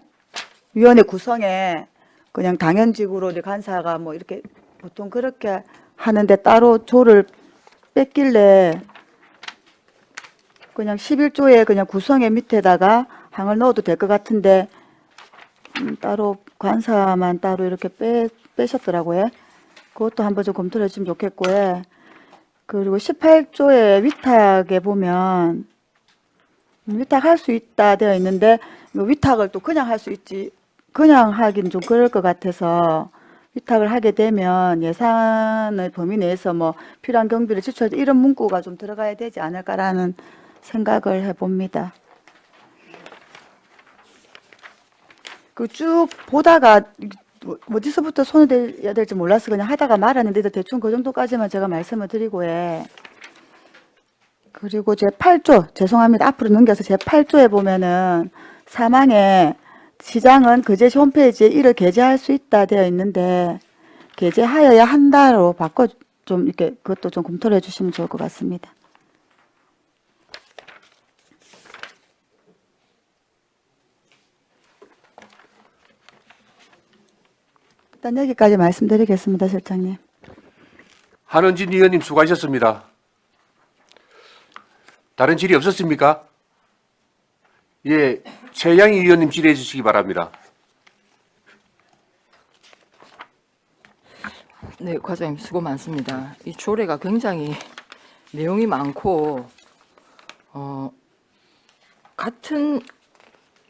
위원회 구성에 그냥 당연직으로 이제 간사가 뭐 이렇게 보통 그렇게 하는데 따로 조를 뺐길래 그냥 11조에 그냥 구성의 밑에다가 항을 넣어도 될 것 같은데 따로 관사만 따로 이렇게 빼셨더라고요. 그것도 한번 좀 검토를 해주시면 좋겠고요. 그리고 18조의 위탁에 보면 위탁할 수 있다 되어 있는데 위탁을 또 그냥 할 수 있지 그냥 하긴 좀 그럴 것 같아서 위탁을 하게 되면 예산의 범위 내에서 뭐 필요한 경비를 지출할 때 이런 문구가 좀 들어가야 되지 않을까라는 생각을 해봅니다. 그 쭉 보다가 어디서부터 손을 대야 될지 몰라서 그냥 하다가 말았는데 대충 그 정도까지만 제가 말씀을 드리고 해. 그리고 제 8조 죄송합니다. 앞으로 넘겨서 제 8조에 보면은 사망에 시장은 거제시 홈페이지에 이를 게재할 수 있다 되어 있는데 게재하여야 한다로 바꿔 좀 이렇게 그것도 좀 검토를 해주시면 좋을 것 같습니다. 일단 여기까지 말씀드리겠습니다, 실장님. 한은진 의원님 수고하셨습니다. 다른 질의 없었습니까? 예, 최양희 의원님 질의해 주시기 바랍니다. 네, 과장님 수고 많습니다. 이 조례가 굉장히 내용이 많고 같은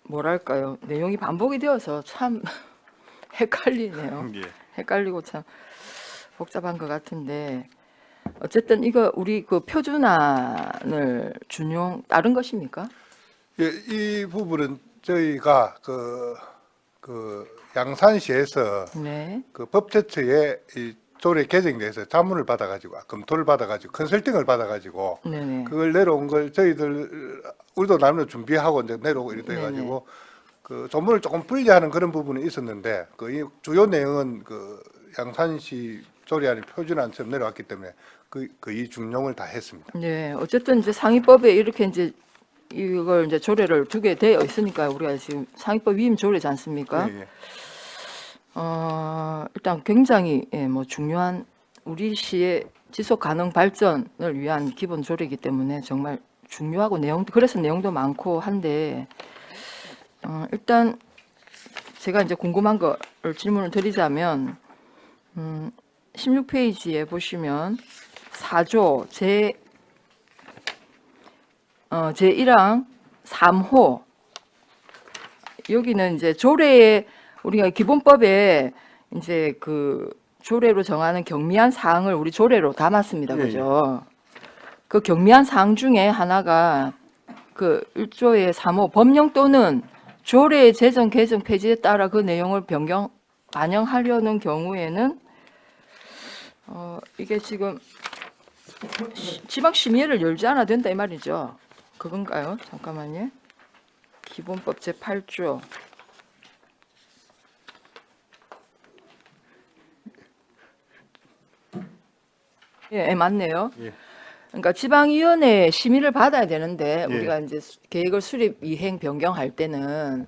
뭐랄까요 내용이 반복이 되어서 참 헷갈리네요. 헷갈리고 참 복잡한 것 같은데 어쨌든 이거 우리 그 표준안을 준용 따른 것입니까? 예, 이 부분은 저희가 양산시에서 네. 그 법제처에 이 조례 개정에 대해서 자문을 받아가지고 검토를 받아가지고 컨설팅을 받아가지고 네네. 그걸 내려온 걸 저희들 우리도 나름대로 준비하고 이제 내려오고 이렇게 돼가지고 그 조문을 조금 분리하는 그런 부분이 있었는데 그 이 주요 내용은 그 양산시 조례안이 표준안처럼 내려왔기 때문에 이 중용을 다 했습니다. 네, 어쨌든 이제 상위법에 이렇게 이제 이걸 이제 조례를 두게 되어 있으니까 우리가 지금 상위법 위임 조례지 않습니까? 예, 예. 일단 굉장히 뭐 중요한 우리 시의 지속 가능 발전을 위한 기본 조례이기 때문에 정말 중요하고 그래서 내용도 많고 한데 일단 제가 이제 궁금한 거를 질문을 드리자면 16페이지에 보시면 4조 제1항 3호 여기는 이제 조례에 우리가 기본법에 이제 그 조례로 정하는 경미한 사항을 우리 조례로 담았습니다. 그죠? 그 경미한 사항 중에 하나가 그 1조의 3호 법령 또는 조례의 제정 개정 폐지에 따라 그 내용을 반영하려는 경우에는 이게 지금 지방심의회를 열지 않아도 된다 이 말이죠. 그건가요? 잠깐만요. 기본법 제8조. 예, 맞네요. 예. 그러니까 지방위원회 심의를 받아야 되는데 예. 우리가 이제 계획을 수립 이행 변경할 때는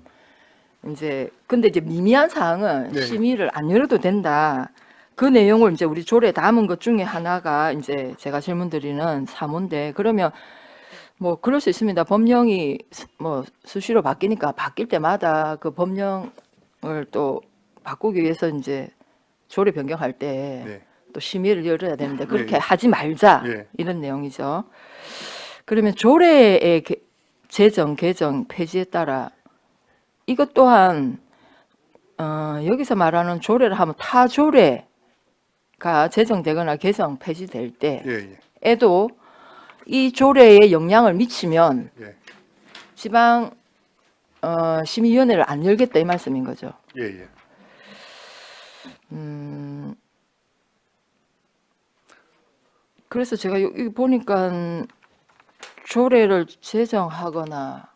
이제 근데 이제 미미한 사항은 네. 심의를 안 열어도 된다. 그 내용을 이제 우리 조례에 담은 것 중에 하나가 이제 제가 질문드리는 3호인데 그러면 뭐 그럴 수 있습니다. 법령이 뭐 수시로 바뀌니까 바뀔 때마다 그 법령을 또 바꾸기 위해서 이제 조례 변경할 때 네. 또 심의를 열어야 되는데 그렇게 예. 하지 말자 예. 이런 내용이죠. 그러면 조례의 제정, 개정, 폐지에 따라 이것 또한 여기서 말하는 조례를 하면 타 조례가 제정되거나 개정, 폐지될 예. 때에도 이 조례에 영향을 미치면 예. 지방 심의위원회를 안 열겠다 이 말씀인 거죠. 예. 그래서 제가 여기 보니까 조례를 제정하거나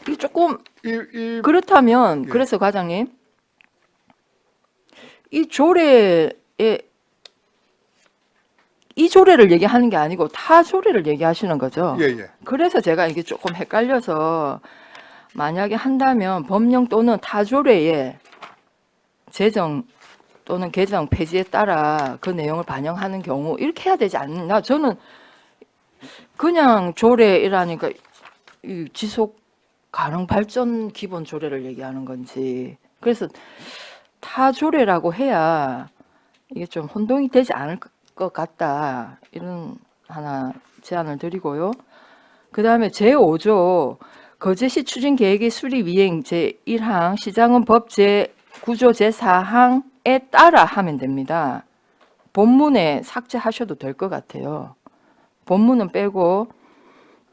이 조금 그렇다면 예. 그래서 과장님 이 조례를 얘기하는 게 아니고 타 조례를 얘기하시는 거죠. 예. 그래서 제가 이게 조금 헷갈려서 만약에 한다면 법령 또는 타 조례에 제정 또는 개정 폐지에 따라 그 내용을 반영하는 경우 이렇게 해야 되지 않나? 저는 그냥 조례이라니까 이 지속 가능 발전 기본 조례를 얘기하는 건지 그래서 타 조례라고 해야 이게 좀 혼동이 되지 않을 것 같다 이런 하나 제안을 드리고요. 그 다음에 제5조 거제시 추진계획의 수립 이행 제1항 시장은 법 제9조 제4항에 따라 하면 됩니다. 본문에 삭제하셔도 될 것 같아요. 본문은 빼고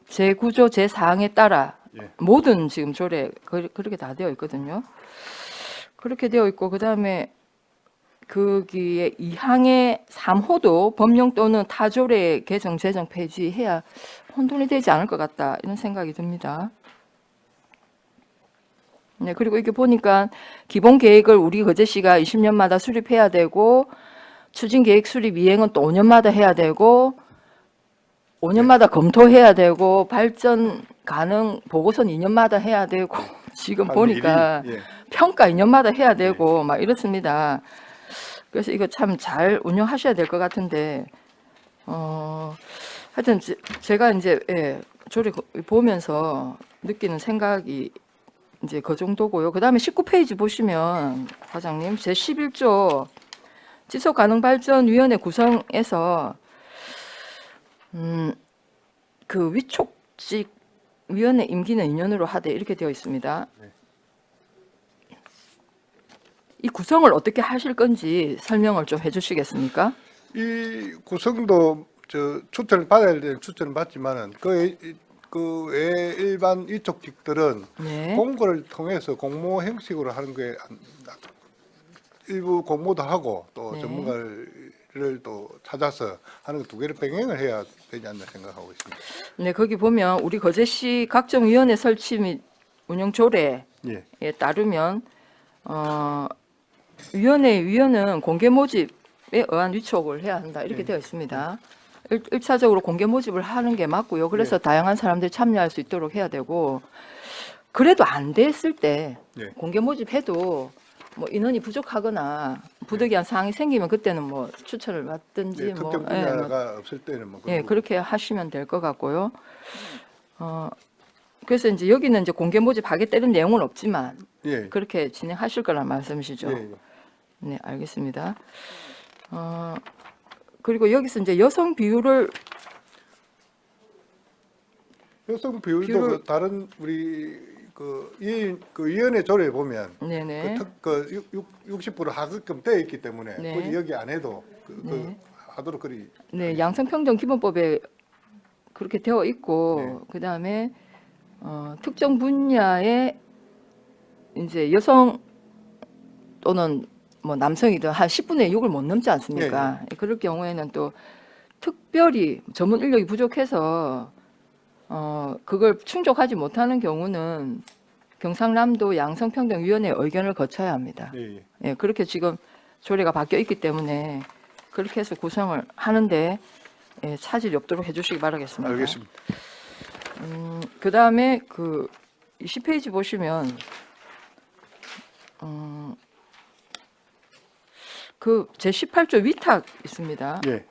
제9조 제4항에 따라 예. 모든 지금 조례 그렇게 다 되어 있거든요. 그렇게 되어 있고 그 다음에 거기에 2항의 3호도 법령 또는 타조례 개정 제정 폐지해야 혼돈이 되지 않을 것 같다 이런 생각이 듭니다. 네, 그리고 이게 보니까 기본 계획을 우리 거제시가 20년마다 수립해야 되고 추진 계획 수립 이행은 또 5년마다 해야 되고 5년마다 검토해야 되고 발전 가능 보고서는 2년마다 해야 되고 지금 보니까 예. 평가 2년마다 해야 되고 막 이렇습니다. 그래서 이거 참 잘 운영하셔야 될 것 같은데 하여튼 제가 이제 조례 보면서 느끼는 생각이 이제 그 정도고요. 그 다음에 19페이지 보시면 과장님 제11조 지속가능발전위원회 구성에서 그 위촉직 위원회 임기는 2년으로 하되 이렇게 되어 있습니다. 이 구성을 어떻게 하실 건지 설명을 좀 해주시겠습니까? 이 구성도 추천을 받아야 될 추천을 받지만은 그 외 일반 위촉직들은 네. 공고를 통해서 공모 형식으로 하는 게 일부 공모도 하고 또 네. 전문가를 또 찾아서 하는 두 개를 병행을 해야 되지 않나 생각하고 있습니다. 네, 거기 보면 우리 거제시 각종 위원회 설치 및 운영 조례에 예. 따르면 위원은 공개 모집에 의한 위촉을 해야 한다 이렇게 되어 있습니다. 1차적으로 공개 모집을 하는 게 맞고요. 그래서 다양한 사람들이 참여할 수 있도록 해야 되고 그래도 안 됐을 때 예. 공개 모집해도 뭐 인원이 부족하거나 부득이한 사항이 생기면 그때는 뭐 추천을 받든지 예, 뭐 특정 분야가 없을 때는 뭐 그런 그렇게 하시면 될 것 같고요. 그래서 이제 여기는 이제 공개 모집하겠다는 내용은 없지만 예. 그렇게 진행하실 거란 말씀이시죠? 예. 네, 알겠습니다. 그리고 여기서 이제 여성 비율을 여성 비율도 비율을- 다른 우리 그 위원회 조례에 보면 네네 60% 하급금 되어 있기 때문에 네. 굳이 여기 안 해도 네. 하도록 그리. 네, 양성평등 기본법에 그렇게 되어 있고 네. 그다음에 특정 분야에 이제 여성 또는 뭐 남성이든 한 10분의 6을 못 넘지 않습니까? 그럴 경우에는 또 특별히 전문 인력이 부족해서 그걸 충족하지 못하는 경우는 경상남도 양성평등위원회 의견을 거쳐야 합니다. 예, 예. 예, 그렇게 지금 조례가 바뀌어 있기 때문에 그렇게 해서 구성을 하는데 예, 차질이 없도록 해주시기 바라겠습니다. 알겠습니다. 그다음에 그 20페이지 보시면 그 제18조 위탁 있습니다. 예.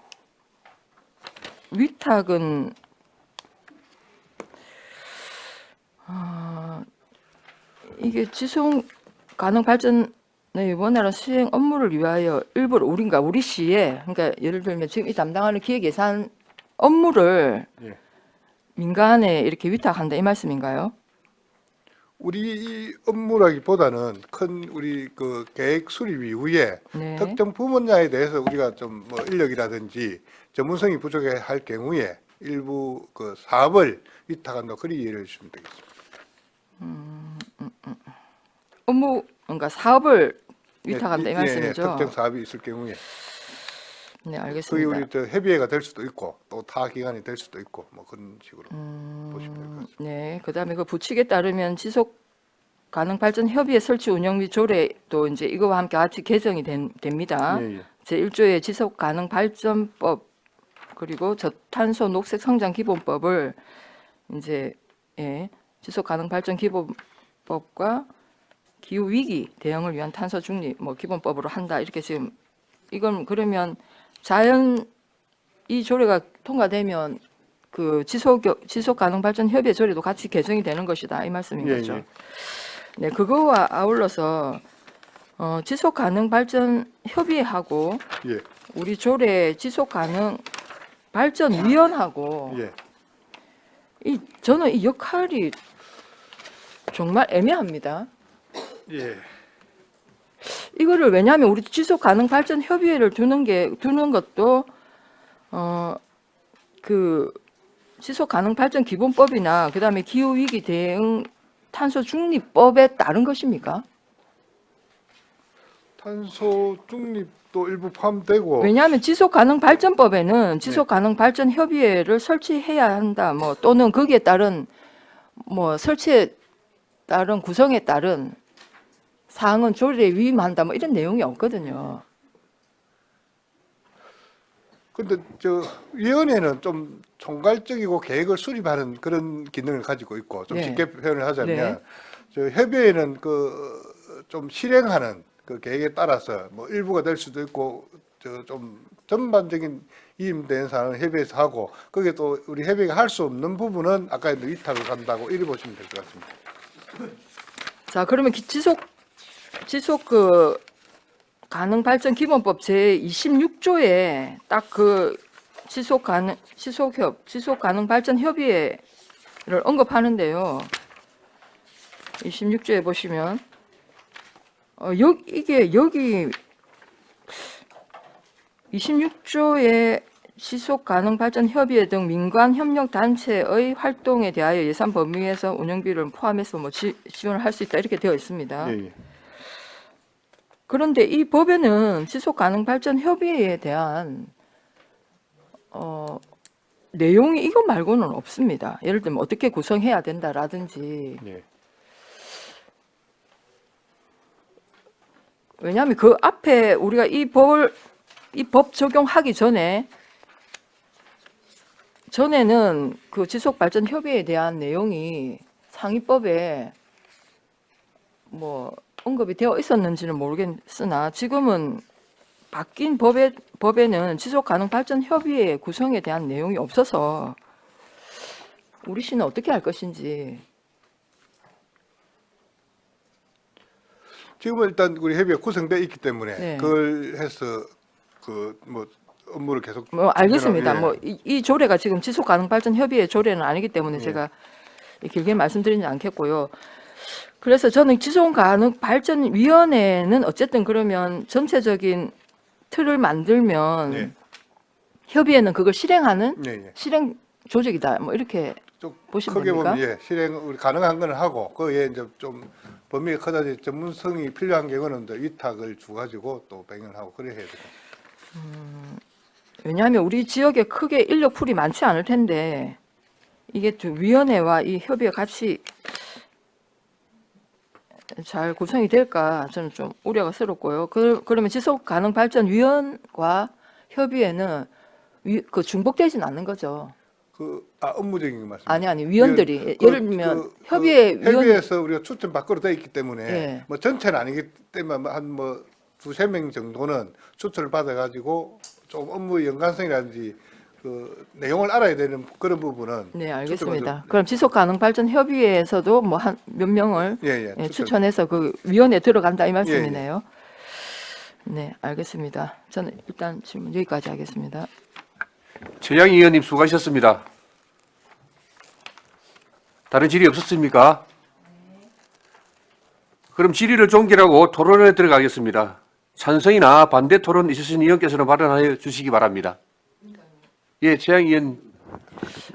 위탁은 이게 지속 가능 발전의 원활한 수행 업무를 위하여 일부러 우리 시에 그러니까 예를 들면 지금 이 담당하는 기획 예산 업무를 예. 민간에 이렇게 위탁한다 이 말씀인가요? 우리 업무라기보다는 큰 우리 그 계획 수립 이후에 네. 특정 부분야에 대해서 우리가 좀 뭐 인력이라든지 전문성이 부족해 할 경우에 일부 그 사업을 위탁한다 그리 이해를 해주시면 되겠습니다. 업무 그러니까 사업을 위탁한다 이 예, 말씀이죠. 특정 사업이 있을 경우에 네, 그게 알겠습니다. 우리 저 협의회가 될 수도 있고 또 타 기관이 될 수도 있고 뭐 그런 식으로 보시면 될 것 같습니다. 네, 그다음에 그 부칙에 따르면 지속 가능 발전 협의회 설치 운영 및 조례도 이제 이거와 함께 같이 개정이 됩니다. 예, 예. 제1조의 지속 가능 발전법 그리고 저탄소 녹색 성장 기본법을 이제 지속 가능 발전 기본법과 기후 위기 대응을 위한 탄소 중립 뭐 기본법으로 한다 이렇게 지금 이건 그러면 이 조례가 통과되면 그 지속 가능 발전 협의회 조례도 같이 개정이 되는 것이다 이 말씀인 예, 거죠. 예. 네, 그거와 아울러서 지속 가능 발전 협의회하고 예, 우리 조례 지속 가능 발전 위원하고 예, 저는 이 역할이 정말 애매합니다. 예. 이거를 왜냐하면 우리 지속 가능 발전 협의회를 두는 것도 그 지속 가능 발전 기본법이나 그다음에 기후 위기 대응 탄소 중립법에 따른 것입니까? 탄소 중립도 일부 포함되고 왜냐하면 지속 가능 발전법에는 지속 가능 발전 협의회를 설치해야 한다. 뭐 또는 거기에 따른 뭐 설치에 따른 구성에 따른 사항은 조례에 위임한다. 뭐 이런 내용이 없거든요. 근데 저 위원회는 좀 총괄적이고 계획을 수립하는 그런 기능을 가지고 있고 좀 네. 쉽게 표현을 하자면 네. 저 협의회는 그 좀 실행하는 그 계획에 따라서 뭐 일부가 될 수도 있고 저 좀 전반적인 위임된 사항을 협의회에서 하고 거기에 또 우리 협의회가 할 수 없는 부분은 아까 위탁을 간다고 이리 보시면 될 것 같습니다. 자, 그러면 지속 그 가능 발전 기본법 제 26조에 딱 그 지속 가능 발전 협의회를 언급하는데요. 26조에 보시면 이게 여기 26조에 지속 가능 발전 협의회 등 민관 협력 단체의 활동에 대하여 예산 범위에서 운영비를 포함해서 뭐 지원을 할 수 있다 이렇게 되어 있습니다. 예, 예. 그런데 이 법에는 지속 가능 발전 협의회에 대한 내용이 이거 말고는 없습니다. 예를 들면 어떻게 구성해야 된다라든지. 예. 왜냐하면 그 앞에 우리가 이 법 적용하기 전에는 그 지속 발전 협의회에 대한 내용이 상위법에 뭐 언급이 되어 있었는지는 모르겠으나 지금은 바뀐 법에는 지속 가능 발전 협의회 구성에 대한 내용이 없어서 우리 시는 어떻게 할 것인지. 지금은 일단 우리 협의회가 구성되어 있기 때문에 네. 그걸 해서 그 뭐 업무를 계속 뭐 알겠습니다. 예. 뭐 이 조례가 지금 지속 가능 발전 협의회 조례는 아니기 때문에 예. 제가 길게 말씀드리지 않겠고요. 그래서 저는 지속 가능 발전 위원회는 어쨌든 그러면 전체적인 틀을 만들면 네. 협의회는 그걸 실행하는 예, 예. 실행 조직이다. 뭐 이렇게 좀 보시면 크게 됩니까? 보면 예, 실행 우리 가능한 거는 하고 그에 이제 좀 범위가 크다지 전문성이 필요한 경우는 이제 위탁을 주 가지고 또 병행하고 그래 해야 돼요. 왜냐하면 우리 지역에 크게 인력 풀이 많지 않을 텐데 이게 좀 위원회와 이 협의회 같이 잘 구성이 될까 저는 좀 우려가 스럽고요. 그러면 지속가능발전위원과 협의회는 그 중복되진 않는 거죠. 업무적인 거 말씀. 아니 위원들이 그- 예를 들면 협의회 위원 협의회에서 우리가 추천 밖으로 돼 있기 때문에 예. 뭐 전체는 아니기 때문에 한 뭐 두세 명 정도는 추천을 받아가지고 좀 업무 연관성이라든지 그 내용을 알아야 되는 그런 부분은 네, 추천을 알겠습니다. 좀- 그럼 지속가능발전협의회에서도 뭐 한 몇 명을 예, 예, 추천해서 그 위원회에 들어간다 이 말씀이네요. 네, 알겠습니다. 저는 일단 질문 여기까지 하겠습니다. 최양희 의원님 수고하셨습니다. 다른 질의 없었습니까? 그럼 질의를 종결하고 토론에 들어가겠습니다. 찬성이나 반대 토론 있으신 의원께서는 발언하여 주시기 바랍니다. 예, 최양희 의원.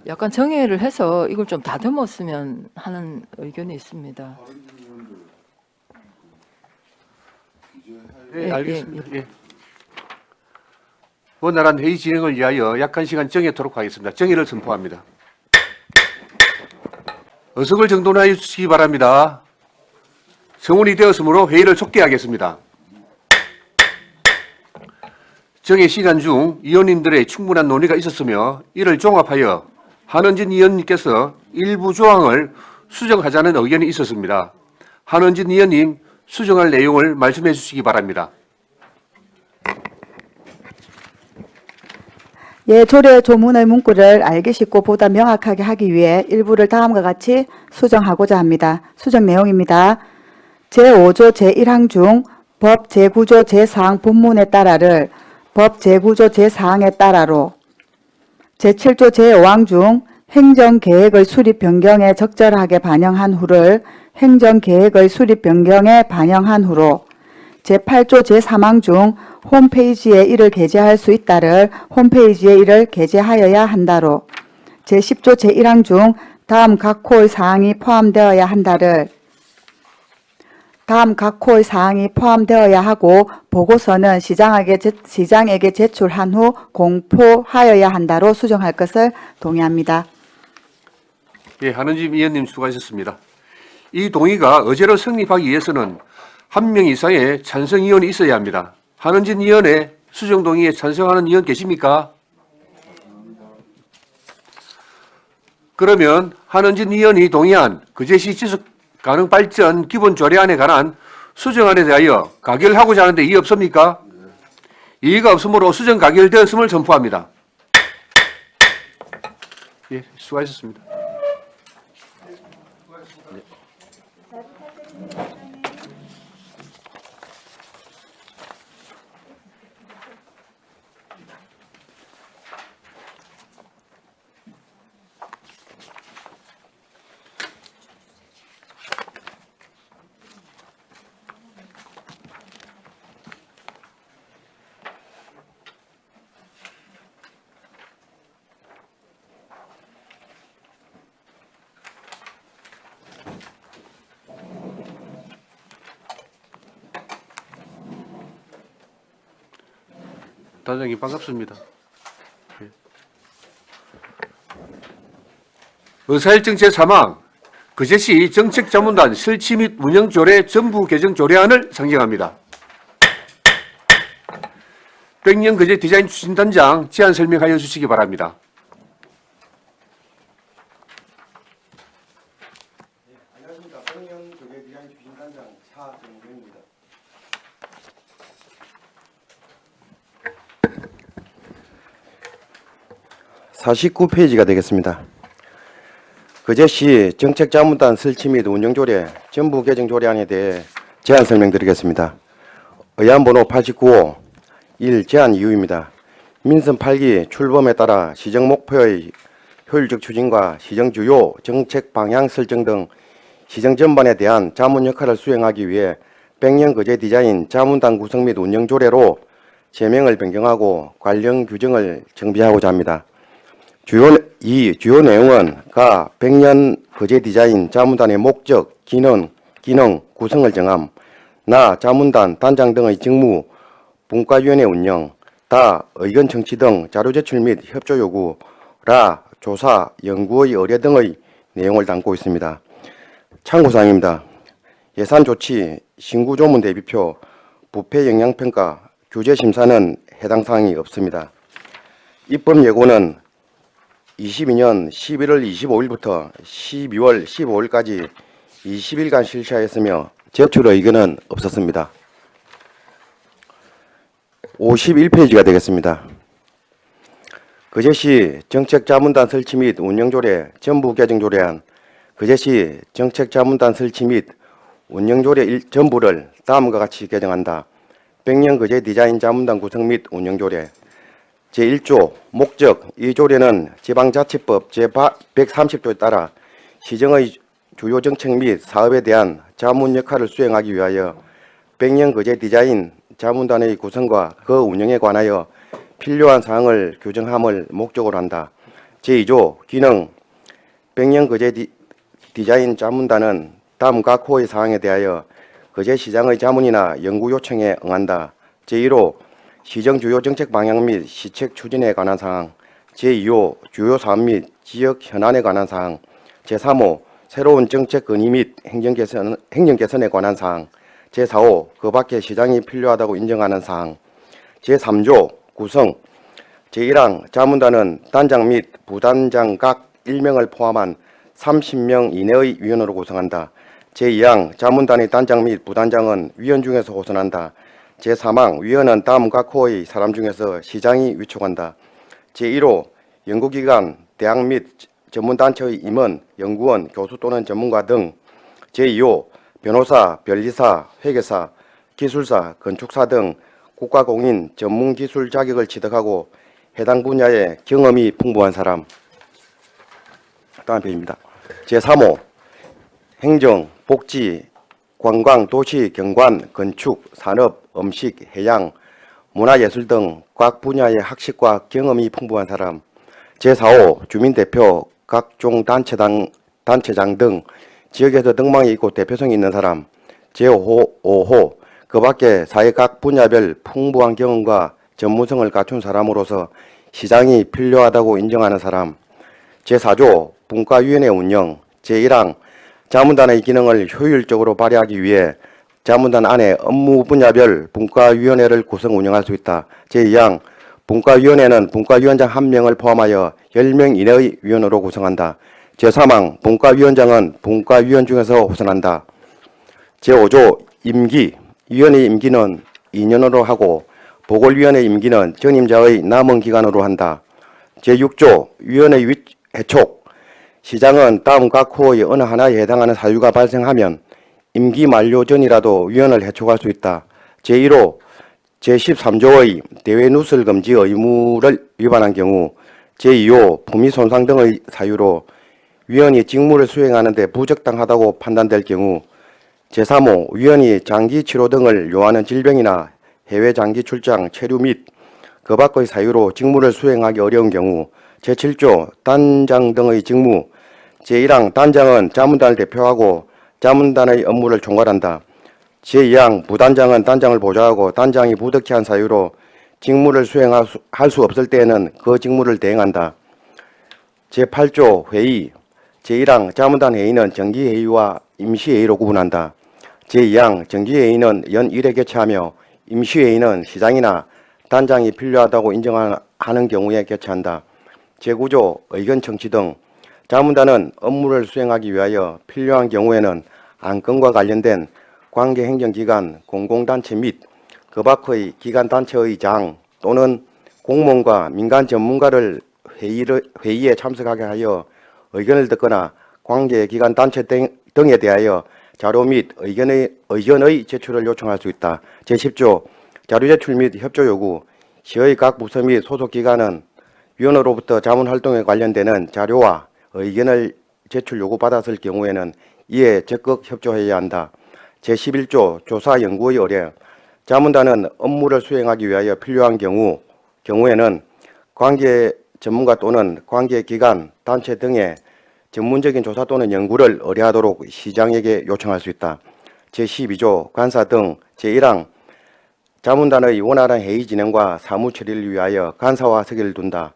약간 정해를 해서 이걸 좀 다듬었으면 하는 의견이 있습니다. 네, 예, 알겠습니다. 예. 원활한 회의 진행을 위하여 약한 시간 정해도록 하겠습니다. 정의를 선포합니다. 의석을 정돈하여 주시기 바랍니다. 성원이 되었으므로 회의를 촉대하겠습니다. 정해 시간 중 의원님들의 충분한 논의가 있었으며 이를 종합하여 한은진 의원님께서 일부 조항을 수정하자는 의견이 있었습니다. 한은진 의원님 수정할 내용을 말씀해 주시기 바랍니다. 예, 조례 조문의 문구를 알기 쉽고 보다 명확하게 하기 위해 일부를 다음과 같이 수정하고자 합니다. 수정 내용입니다. 제5조 제1항 중 법 제9조 제4항 본문에 따라를 법 제9조 제4항에 따라로 제7조 제5항 중 행정계획의 수립 변경에 적절하게 반영한 후를 행정계획의 수립 변경에 반영한 후로 제8조 제3항 중 홈페이지에 이를 게재할 수 있다를 홈페이지에 이를 게재하여야 한다로 제10조 제1항 중 다음 각 호의 사항이 포함되어야 한다를 다음 각 호의 사항이 포함되어야 하고 보고서는 시장에게 제출한 후 공포하여야 한다로 수정할 것을 동의합니다. 예, 한은진 의원님 수고하셨습니다. 이 동의가 의제로 성립하기 위해서는 한 명 이상의 찬성 의원이 있어야 합니다. 한은진 의원의 수정 동의에 찬성하는 의원 계십니까? 그러면 한은진 의원이 동의한 그제시 지속가능발전 기본조례안에 관한 수정안에 대하여 가결하고자 하는데 이의 없습니까? 이의가 없으므로 수정 가결되었음을 선포합니다. 예, 수고하셨습니다. 단장님 반갑습니다. 예. 의사일정 제3항 그제시 정책자문단 설치 및 운영조례 전부 개정 조례안을 상정합니다. 백령 그제 디자인 추진단장 제안 설명하여 주시기 바랍니다. 안녕하십니까. 백령 조계 디자인 추진단장 차정국입니다. (49페이지가) 되겠습니다. 그제시 정책자문단 설치 및 운영조례 전부 개정 조례안에 대해 제안 설명드리겠습니다. 의안번호 89호 1 제안 이유입니다. 민선 8기 출범에 따라 시정 목표의 효율적 추진과 시정 주요 정책 방향 설정 등 시정 전반에 대한 자문 역할을 수행하기 위해 백년 거제 디자인 자문단 구성 및 운영 조례로 제명을 변경하고 관련 규정을 정비하고자 합니다. 주요 내용은 가 100년 거제 디자인 자문단의 목적, 기능, 구성을 정함, 나 자문단 단장 등의 직무, 분과위원회 운영, 다 의견 청취 등 자료 제출 및 협조 요구, 라 조사, 연구의 의뢰 등의 내용을 담고 있습니다. 참고사항입니다. 예산 조치, 신구조문 대비표, 부패 영향평가, 규제 심사는 해당 사항이 없습니다. 입법 예고는 22년 11월 25일부터 12월 15일까지 20일간 실시하였으며 제출 의견은 없었습니다. 51페이지가 되겠습니다. 거제시 정책자문단 설치 및 운영조례 전부 개정 조례안, 거제시 정책자문단 설치 및 운영조례 전부를 다음과 같이 개정한다. 100년 거제 디자인 자문단 구성 및 운영조례 제1조 목적, 이 조례는 지방자치법 제130조에 따라 시정의 주요 정책 및 사업에 대한 자문 역할을 수행하기 위하여 100년 거제 디자인 자문단의 구성과 그 운영에 관하여 필요한 사항을 규정함을 목적으로 한다. 제2조 기능 100년 거제 디자인 자문단은 다음 각 호의 사항에 대하여 거제시장의 자문이나 연구 요청에 응한다. 제1호 시정 주요 정책 방향 및 시책 추진에 관한 사항, 제2호 주요 사업 및 지역 현안에 관한 사항, 제3호 새로운 정책 건의 및 행정 개선에 관한 사항, 제4호 그 밖에 시장이 필요하다고 인정하는 사항, 제3조 구성 제1항 자문단은 단장 및 부단장 각 1명을 포함한 30명 이내의 위원으로 구성한다. 제2항 자문단의 단장 및 부단장은 위원 중에서 호선한다. 제3항 위원은 다음 각 호의 사람 중에서 시장이 위촉한다. 제1호 연구기관, 대학 및 전문단체의 임원, 연구원, 교수 또는 전문가 등. 제2호 변호사, 변리사, 회계사, 기술사, 건축사 등 국가공인 전문기술 자격을 취득하고 해당 분야의 경험이 풍부한 사람. 다음 페이지입니다. 제3호 행정, 복지, 관광, 도시, 경관, 건축, 산업, 음식, 해양, 문화예술 등 각 분야의 학식과 경험이 풍부한 사람. 제4호 주민대표, 각종 단체장 등 지역에서 등망이 있고 대표성이 있는 사람. 제5호 그 밖에 사회 각 분야별 풍부한 경험과 전문성을 갖춘 사람으로서 시장이 필요하다고 인정하는 사람. 제4조 분과위원회 운영 제1항 자문단의 기능을 효율적으로 발휘하기 위해 자문단 안에 업무 분야별 분과위원회를 구성 운영할 수 있다. 제2항 분과위원회는 분과위원장 1명을 포함하여 10명 이내의 위원으로 구성한다. 제3항 분과위원장은 분과위원 중에서 호선한다. 제5조 임기 위원의 임기는 2년으로 하고 보궐위원회 임기는 전임자의 남은 기간으로 한다. 제6조 위원회 해촉 시장은 다음 각 호의 어느 하나에 해당하는 사유가 발생하면 임기 만료 전이라도 위원을 해촉할 수 있다. 제1호 제13조의 대외 누설 금지 의무를 위반한 경우 제2호 품위 손상 등의 사유로 위원이 직무를 수행하는 데 부적당하다고 판단될 경우 제3호 위원이 장기 치료 등을 요하는 질병이나 해외 장기 출장, 체류 및 그 밖의 사유로 직무를 수행하기 어려운 경우 제7조 단장 등의 직무 제1항 단장은 자문단을 대표하고 자문단의 업무를 총괄한다. 제2항 부단장은 단장을 보좌하고 단장이 부득이한 한 사유로 직무를 수행할 수 없을 때에는 그 직무를 대행한다. 제8조 회의 제1항 자문단 회의는 정기회의와 임시회의로 구분한다. 제2항 정기회의는 연 1회 개최하며 임시회의는 시장이나 단장이 필요하다고 인정하는 경우에 개최한다. 제9조 의견 청취 등 자문단은 업무를 수행하기 위하여 필요한 경우에는 안건과 관련된 관계행정기관, 공공단체 및 그 밖의 기관단체의 장 또는 공무원과 민간 전문가를 회의에 참석하게 하여 의견을 듣거나 관계기관단체 등에 대하여 자료 및 의견의 제출을 요청할 수 있다. 제10조 자료 제출 및 협조 요구 시의 각 부서 및 소속기관은 위원으로부터 자문활동에 관련되는 자료와 의견을 제출 요구받았을 경우에는 이에 적극 협조해야 한다. 제11조 조사 연구의 의뢰 자문단은 업무를 수행하기 위하여 필요한 경우에는 관계 전문가 또는 관계기관, 단체 등의 전문적인 조사 또는 연구를 의뢰하도록 시장에게 요청할 수 있다. 제12조 간사 등 제1항 자문단의 원활한 회의 진행과 사무 처리를 위하여 간사와 서기를 둔다.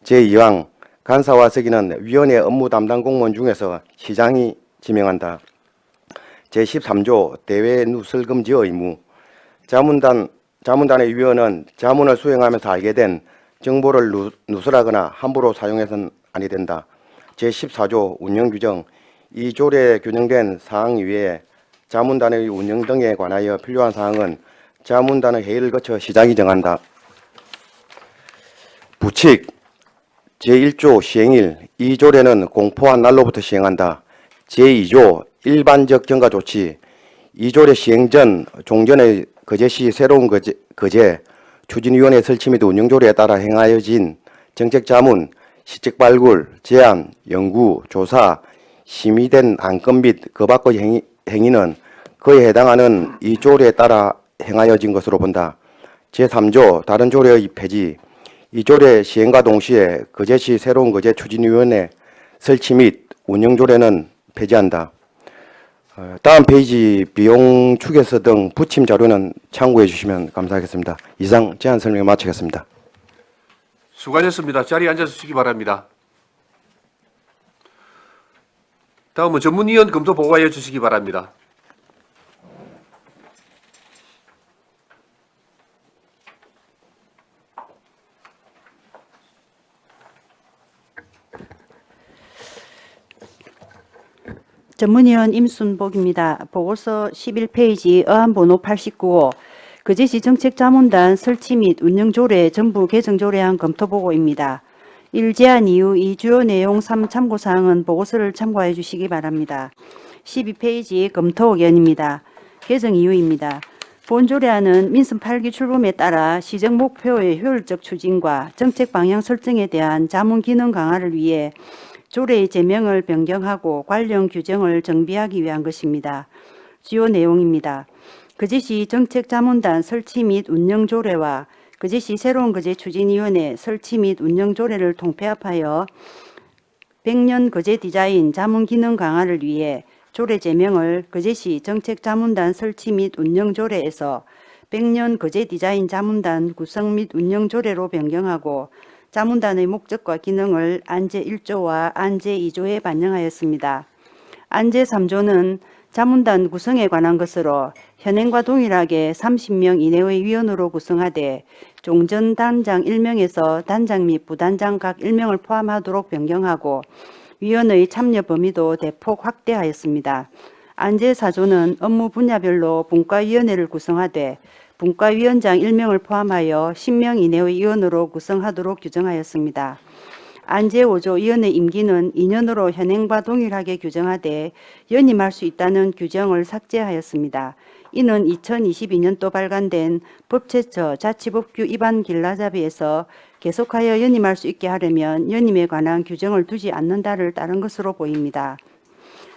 제2항 간사와 서기는 위원회 업무 담당 공무원 중에서 시장이 지명한다. 제13조 대외 누설 금지 의무 자문단의 위원은 자문을 수행하면서 알게 된 정보를 누설하거나 함부로 사용해서는 아니 된다. 제14조 운영규정 이 조례에 규정된 사항 이외에 자문단의 운영 등에 관하여 필요한 사항은 자문단의 회의를 거쳐 시장이 정한다. 부칙 제1조 시행일 이 조례는 공포한 날로부터 시행한다. 제2조 일반적 경과 조치 이 조례 시행 전 종전의 거제 시 새로운 거제 추진위원회 설치 및 운영조례에 따라 행하여진 정책자문, 시책 발굴, 제안, 연구, 조사, 심의된 안건 및 그 밖의 행위는 그에 해당하는 이 조례에 따라 행하여진 것으로 본다. 제3조 다른 조례의 폐지 이 조례 시행과 동시에 거제시 새로운 거제 추진위원회 설치 및 운영조례는 폐지한다. 다음 페이지 비용 추계서 등 부침 자료는 참고해 주시면 감사하겠습니다. 이상 제안 설명 마치겠습니다. 수고하셨습니다. 자리에 앉아서 주시기 바랍니다. 다음은 전문위원 검토 보고하여 주시기 바랍니다. 전문위원 임순복입니다. 보고서 11페이지 어안번호 89호 거제시 정책자문단 설치 및 운영조례 정부 개정조례안 검토보고입니다. 1. 제안 이후 2. 주요 내용 3. 참고사항은 보고서를 참고해 주시기 바랍니다. 12페이지 검토 의견입니다. 개정 이유입니다. 본 조례안은 민선 8기 출범에 따라 시정 목표의 효율적 추진과 정책 방향 설정에 대한 자문 기능 강화를 위해 조례의 제명을 변경하고 관련 규정을 정비하기 위한 것입니다. 주요 내용입니다. 거제시 정책자문단 설치 및 운영조례와 거제시 새로운 거제 추진위원회 설치 및 운영조례를 통폐합하여 100년 거제 디자인 자문 기능 강화를 위해 조례 제명을 거제시 정책자문단 설치 및 운영조례에서 100년 거제 디자인 자문단 구성 및 운영조례로 변경하고 자문단의 목적과 기능을 안제 1조와 안제 2조에 반영하였습니다. 안제 3조는 자문단 구성에 관한 것으로 현행과 동일하게 30명 이내의 위원으로 구성하되 종전 단장 1명에서 단장 및 부단장 각 1명을 포함하도록 변경하고 위원의 참여 범위도 대폭 확대하였습니다. 안제 4조는 업무 분야별로 분과위원회를 구성하되 분과위원장 1명을 포함하여 10명 이내의 위원으로 구성하도록 규정하였습니다. 안제 5조 위원회 임기는 2년으로 현행과 동일하게 규정하되 연임할 수 있다는 규정을 삭제하였습니다. 이는 2022년도 발간된 법제처 자치법규 위반 길라잡이에서 계속하여 연임할 수 있게 하려면 연임에 관한 규정을 두지 않는다를 따른 것으로 보입니다.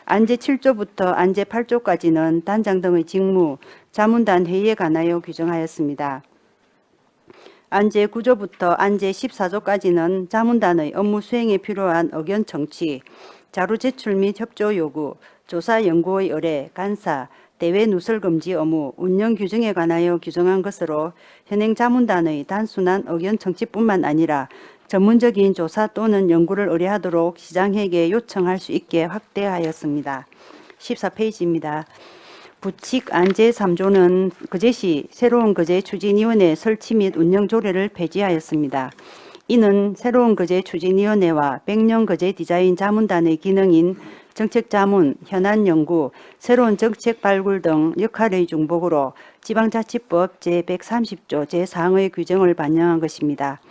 안제 7조부터 안제 8조까지는 단장 등의 직무, 자문단 회의에 관하여 규정하였습니다. 안제 9조부터 안제 14조까지는 자문단의 업무 수행에 필요한 의견 청취, 자료 제출 및 협조 요구, 조사 연구의 의뢰, 간사, 대외 누설 금지 의무, 운영 규정에 관하여 규정한 것으로 현행 자문단의 단순한 의견 청취뿐만 아니라 전문적인 조사 또는 연구를 의뢰하도록 시장에게 요청할 수 있게 확대하였습니다. 14페이지입니다. 부칙 안제 3조는 거제시 새로운 거제 추진위원회 설치 및 운영 조례를 폐지하였습니다. 이는 새로운 거제 추진위원회와 100년 거제 디자인 자문단의 기능인 정책자문, 현안 연구, 새로운 정책 발굴 등 역할의 중복으로 지방자치법 제130조 제4항의 규정을 반영한 것입니다.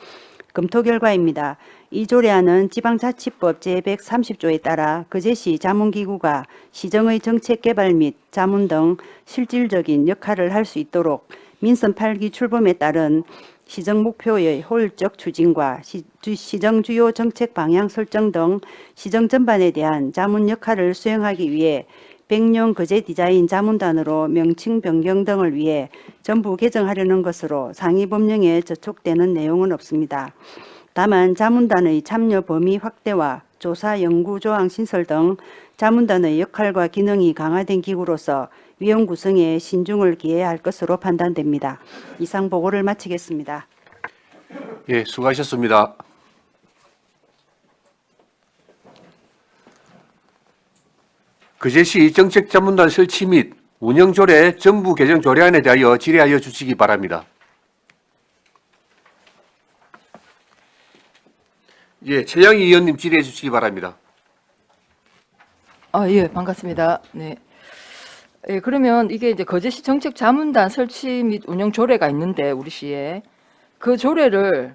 검토 결과입니다. 이 조례안은 지방자치법 제130조에 따라 거제시 자문기구가 시정의 정책 개발 및 자문 등 실질적인 역할을 할 수 있도록 민선 8기 출범에 따른 시정 목표의 효율적 추진과 시정 주요 정책 방향 설정 등 시정 전반에 대한 자문 역할을 수행하기 위해 백령 거제 디자인 자문단으로 명칭 변경 등을 위해 전부 개정하려는 것으로 상위 법령에 저촉되는 내용은 없습니다. 다만 자문단의 참여 범위 확대와 조사 연구 조항 신설 등 자문단의 역할과 기능이 강화된 기구로서 위원 구성에 신중을 기해야 할 것으로 판단됩니다. 이상 보고를 마치겠습니다. 예, 수고하셨습니다. 그제시 정책자문단 설치 및 운영조례 정부 개정 조례안에 대하여 질의하여 주시기 바랍니다. 예, 최양희 의원님 질의해 주시기 바랍니다. 예, 반갑습니다. 네. 예, 그러면 이게 이제 거제시 정책자문단 설치 및 운영 조례가 있는데 우리 시에 그 조례를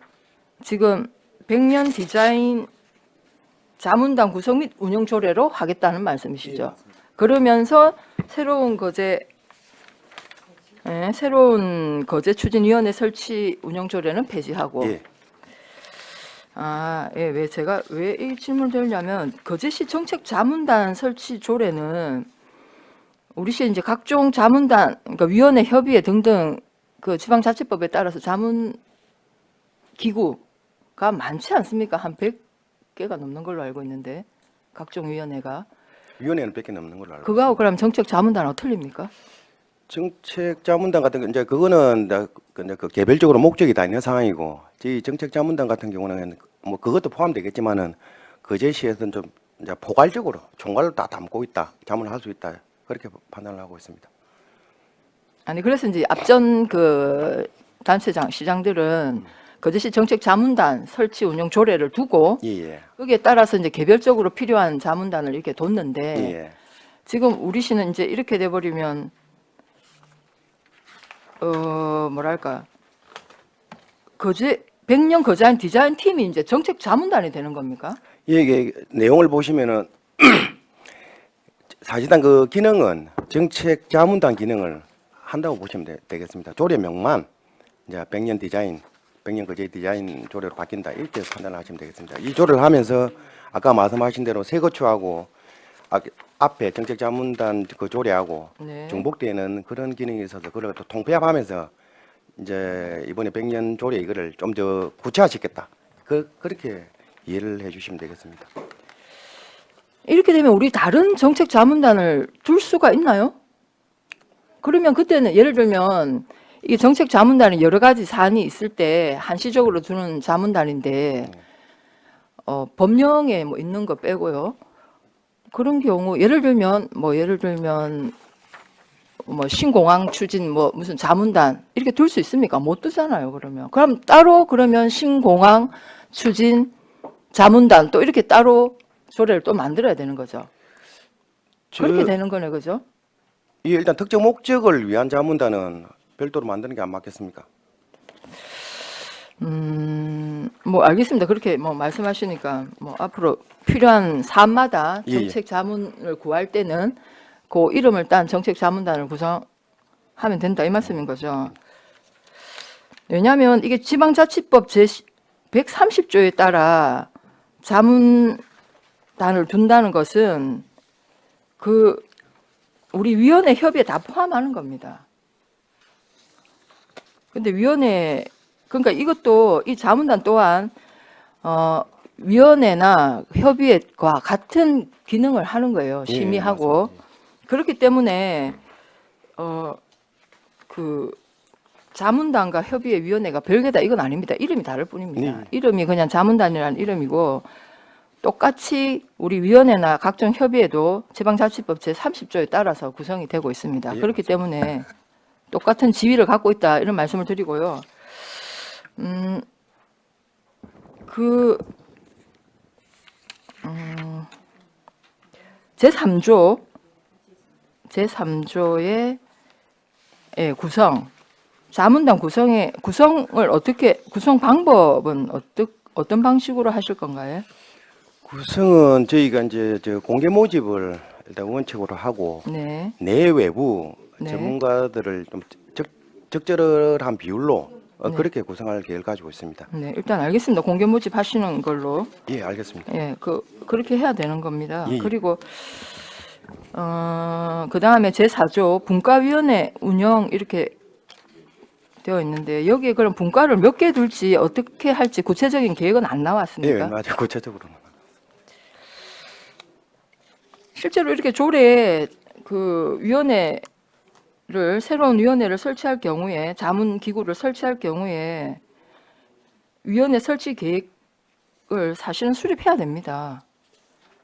지금 백년 디자인 자문단 구성 및 운영 조례로 하겠다는 말씀이시죠? 그러면서 새로운 거제 추진위원회 설치 운영 조례는 폐지하고. 예. 왜 제가 왜 이 질문을 드리냐면 거제시 정책 자문단 설치 조례는 우리 시 이제 각종 자문단, 그러니까 위원회 협의회 등등 그 지방자치법에 따라서 자문 기구가 많지 않습니까? 한 100개가 넘는 걸로 알고 있는데 각종 위원회가. 위원회는 100개 넘는 걸로 알고 그거하고 그럼 정책 자문단은 틀립니까? 정책 자문단 같은 거 이제 그거는 그 개별적으로 목적이 다 있는 상황이고, 이 정책 자문단 같은 경우는 뭐 그것도 포함되겠지만은 거제시에서는 좀 이제 포괄적으로 총괄로 다 담고 있다, 자문을 할 수 있다, 그렇게 판단을 하고 있습니다. 아니 그래서 이제 앞전 그 단체장 시장들은 거제시 정책 자문단 설치 운영 조례를 두고 예. 거기에 따라서 이제 개별적으로 필요한 자문단을 이렇게 뒀는데 예. 지금 우리 시는 이제 이렇게 돼 버리면 뭐랄까 백년 거제한 디자인 팀이 이제 정책 자문단이 되는 겁니까? 이게 내용을 보시면은 사실상 그 기능은 정책 자문단 기능을 한다고 보시면 되겠습니다. 조례명만 이제 백년 거제 디자인 조례로 바뀐다, 이렇게 판단을 하시면 되겠습니다. 이 조례를 하면서 아까 말씀하신 대로 세거추하고 앞에 정책 자문단 그 조례하고 네. 중복되는 그런 기능이 있어서 그걸 또 통폐합하면서 이제 이번에 백년 조례 이거를 좀 더 구체화시켰다, 그렇게 이해를 해주시면 되겠습니다. 이렇게 되면 우리 다른 정책 자문단을 둘 수가 있나요? 그러면 그때는 예를 들면 이게 정책 자문단은 여러 가지 사안이 있을 때 한시적으로 두는 자문단인데 법령에 뭐 있는 거 빼고요. 그런 경우 예를 들면 신공항 추진 뭐 무슨 자문단 이렇게 둘 수 있습니까? 못 두잖아요. 그럼 따로 신공항 추진 자문단 또 이렇게 따로 조례를 또 만들어야 되는 거죠. 그렇게 되는 거네, 그죠? 이 일단 특정 목적을 위한 자문단은 별도로 만드는 게 안 맞겠습니까? 뭐 알겠습니다. 그렇게 뭐 말씀하시니까 뭐 앞으로 필요한 사안마다 예. 정책 자문을 구할 때는 그 이름을 딴 정책 자문단을 구성하면 된다 이 말씀인 거죠. 왜냐하면 이게 지방자치법 제 130조에 따라 자문단을 둔다는 것은 그 우리 위원회 협의에 다 포함하는 겁니다. 근데 그러니까 이것도 이 자문단 또한 위원회나 협의회과 같은 기능을 하는 거예요. 심의하고. 그렇기 때문에 그 자문단과 협의회 위원회가 별개다 이건 아닙니다. 이름이 다를 뿐입니다. 이름이 그냥 자문단이라는 이름이고 똑같이 우리 위원회나 각종 협의회도 지방자치법 제30조에 따라서 구성이 되고 있습니다. 그렇기 때문에 똑같은 지위를 갖고 있다 이런 말씀을 드리고요. 제3조의 구성, 자문단 구성을 구성 방법은 어떤 방식으로 하실 건가요? 구성은 저희가 이제 공개 모집을 일단 원칙으로 하고 네. 내외부 네. 전문가들을 좀 적절한 비율로 네. 그렇게 구성할 계획을 가지고 있습니다. 네, 일단 알겠습니다. 공개 모집 하시는 걸로. 예, 알겠습니다. 그렇게 해야 되는 겁니다. 예. 그리고 그다음에 제4조 분과위원회 운영 이렇게 되어 있는데 여기에 그럼 분과를 몇 개 둘지 어떻게 할지 구체적인 계획은 안 예, 나왔습니까? 맞아요. 구체적으로는. 실제로 이렇게 조례에 그 새로운 위원회를 설치할 경우에 자문 기구를 설치할 경우에 위원회 설치 계획을 사실은 수립해야 됩니다.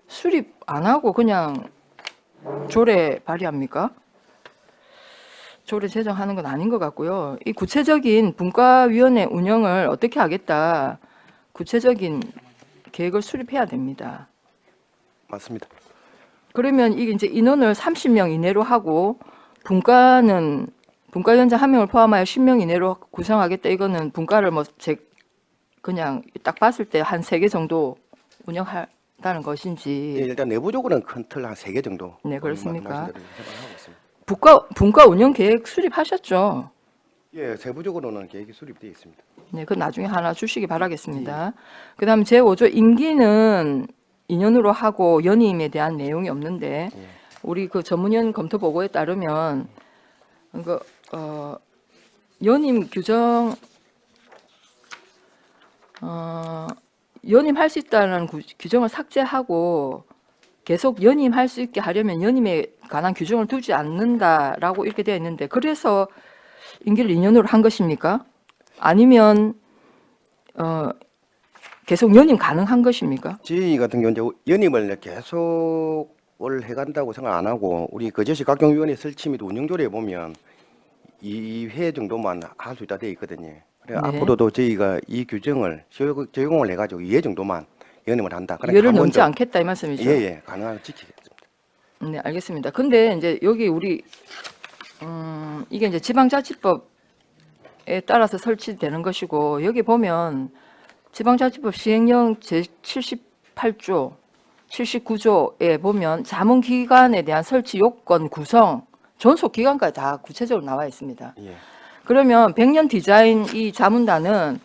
수립 안 하고 그냥 조례 발의합니까? 조례 제정하는 건 아닌 것 같고요. 이 구체적인 분과위원회 운영을 어떻게 하겠다. 구체적인 계획을 수립해야 됩니다. 맞습니다. 그러면 이게 이제 인원을 30명 이내로 하고 분과위원장 1명을 포함하여 10명 이내로 구성하겠다. 이거는 분과를 그냥 딱 봤을 때 한 3개 정도 운영한다는 예, 것인지. 일단 내부적으로는 큰 틀 한 3개 정도. 네, 그렇습니까? 말씀드린 생각을 하고 있습니다. 분과 운영 계획 수립하셨죠? 예, 세부적으로는 계획이 수립되어 있습니다. 네, 그건 나중에 하나 주시기 바라겠습니다. 그다음 제5조 임기는 2년으로 하고 연임에 대한 내용이 없는데 예. 우리 그 전문위원 검토 보고에 따르면 연임 규정 연임할 수 있다는 규정을 삭제하고 계속 연임할 수 있게 하려면 연임에 관한 규정을 두지 않는다라고 이렇게 되어 있는데 그래서 임기를 2년으로 한 것입니까? 아니면 계속 연임 가능한 것입니까? 저희 같은 경우 이제 연임을 계속을 해간다고 생각 안 하고 우리 거제시 각경위원회 설치 및 운영조례에 보면 2회 정도만 할 수 있다 되어 있거든요. 그래 네. 앞으로도 저희가 이 규정을 적용을 해가지고 2회 정도만 연임을 한다. 그러니까 이해를 한 넘지 번도- 않겠다 이 말씀이죠. 예, 가능하면 지키겠습니다. 네, 알겠습니다. 근데 이제 여기 우리 이게 이제 지방자치법에 따라서 설치되는 것이고 여기 보면 지방자치법 시행령 제78조, 79조에 보면 자문기관에 대한 설치 요건, 구성, 존속 기간까지 다 구체적으로 나와 있습니다. 예. 그러면 100년 디자인 이 자문단은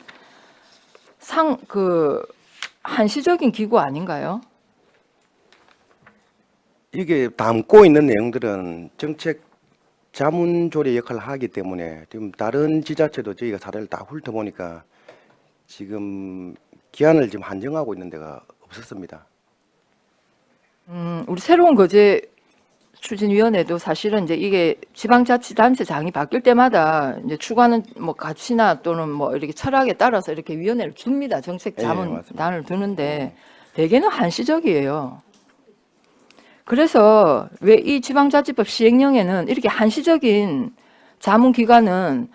한시적인 기구 아닌가요? 이게 담고 있는 내용들은 정책 자문조례 역할을 하기 때문에 지금 다른 지자체도 저희가 사례를 다 훑어보니까 지금 기한을 지금 한정하고 있는 데가 없었습니다. 우리 새로운 거제 추진위원회도 사실은 이제 이게 지방자치단체장이 바뀔 때마다 이제 추구하는 뭐 가치나 또는 뭐 이렇게 철학에 따라서 이렇게 위원회를 줍니다. 정책 예, 자문단을 두는데 대개는 한시적이에요. 그래서 왜 이 지방자치법 시행령에는 이렇게 한시적인 자문기간은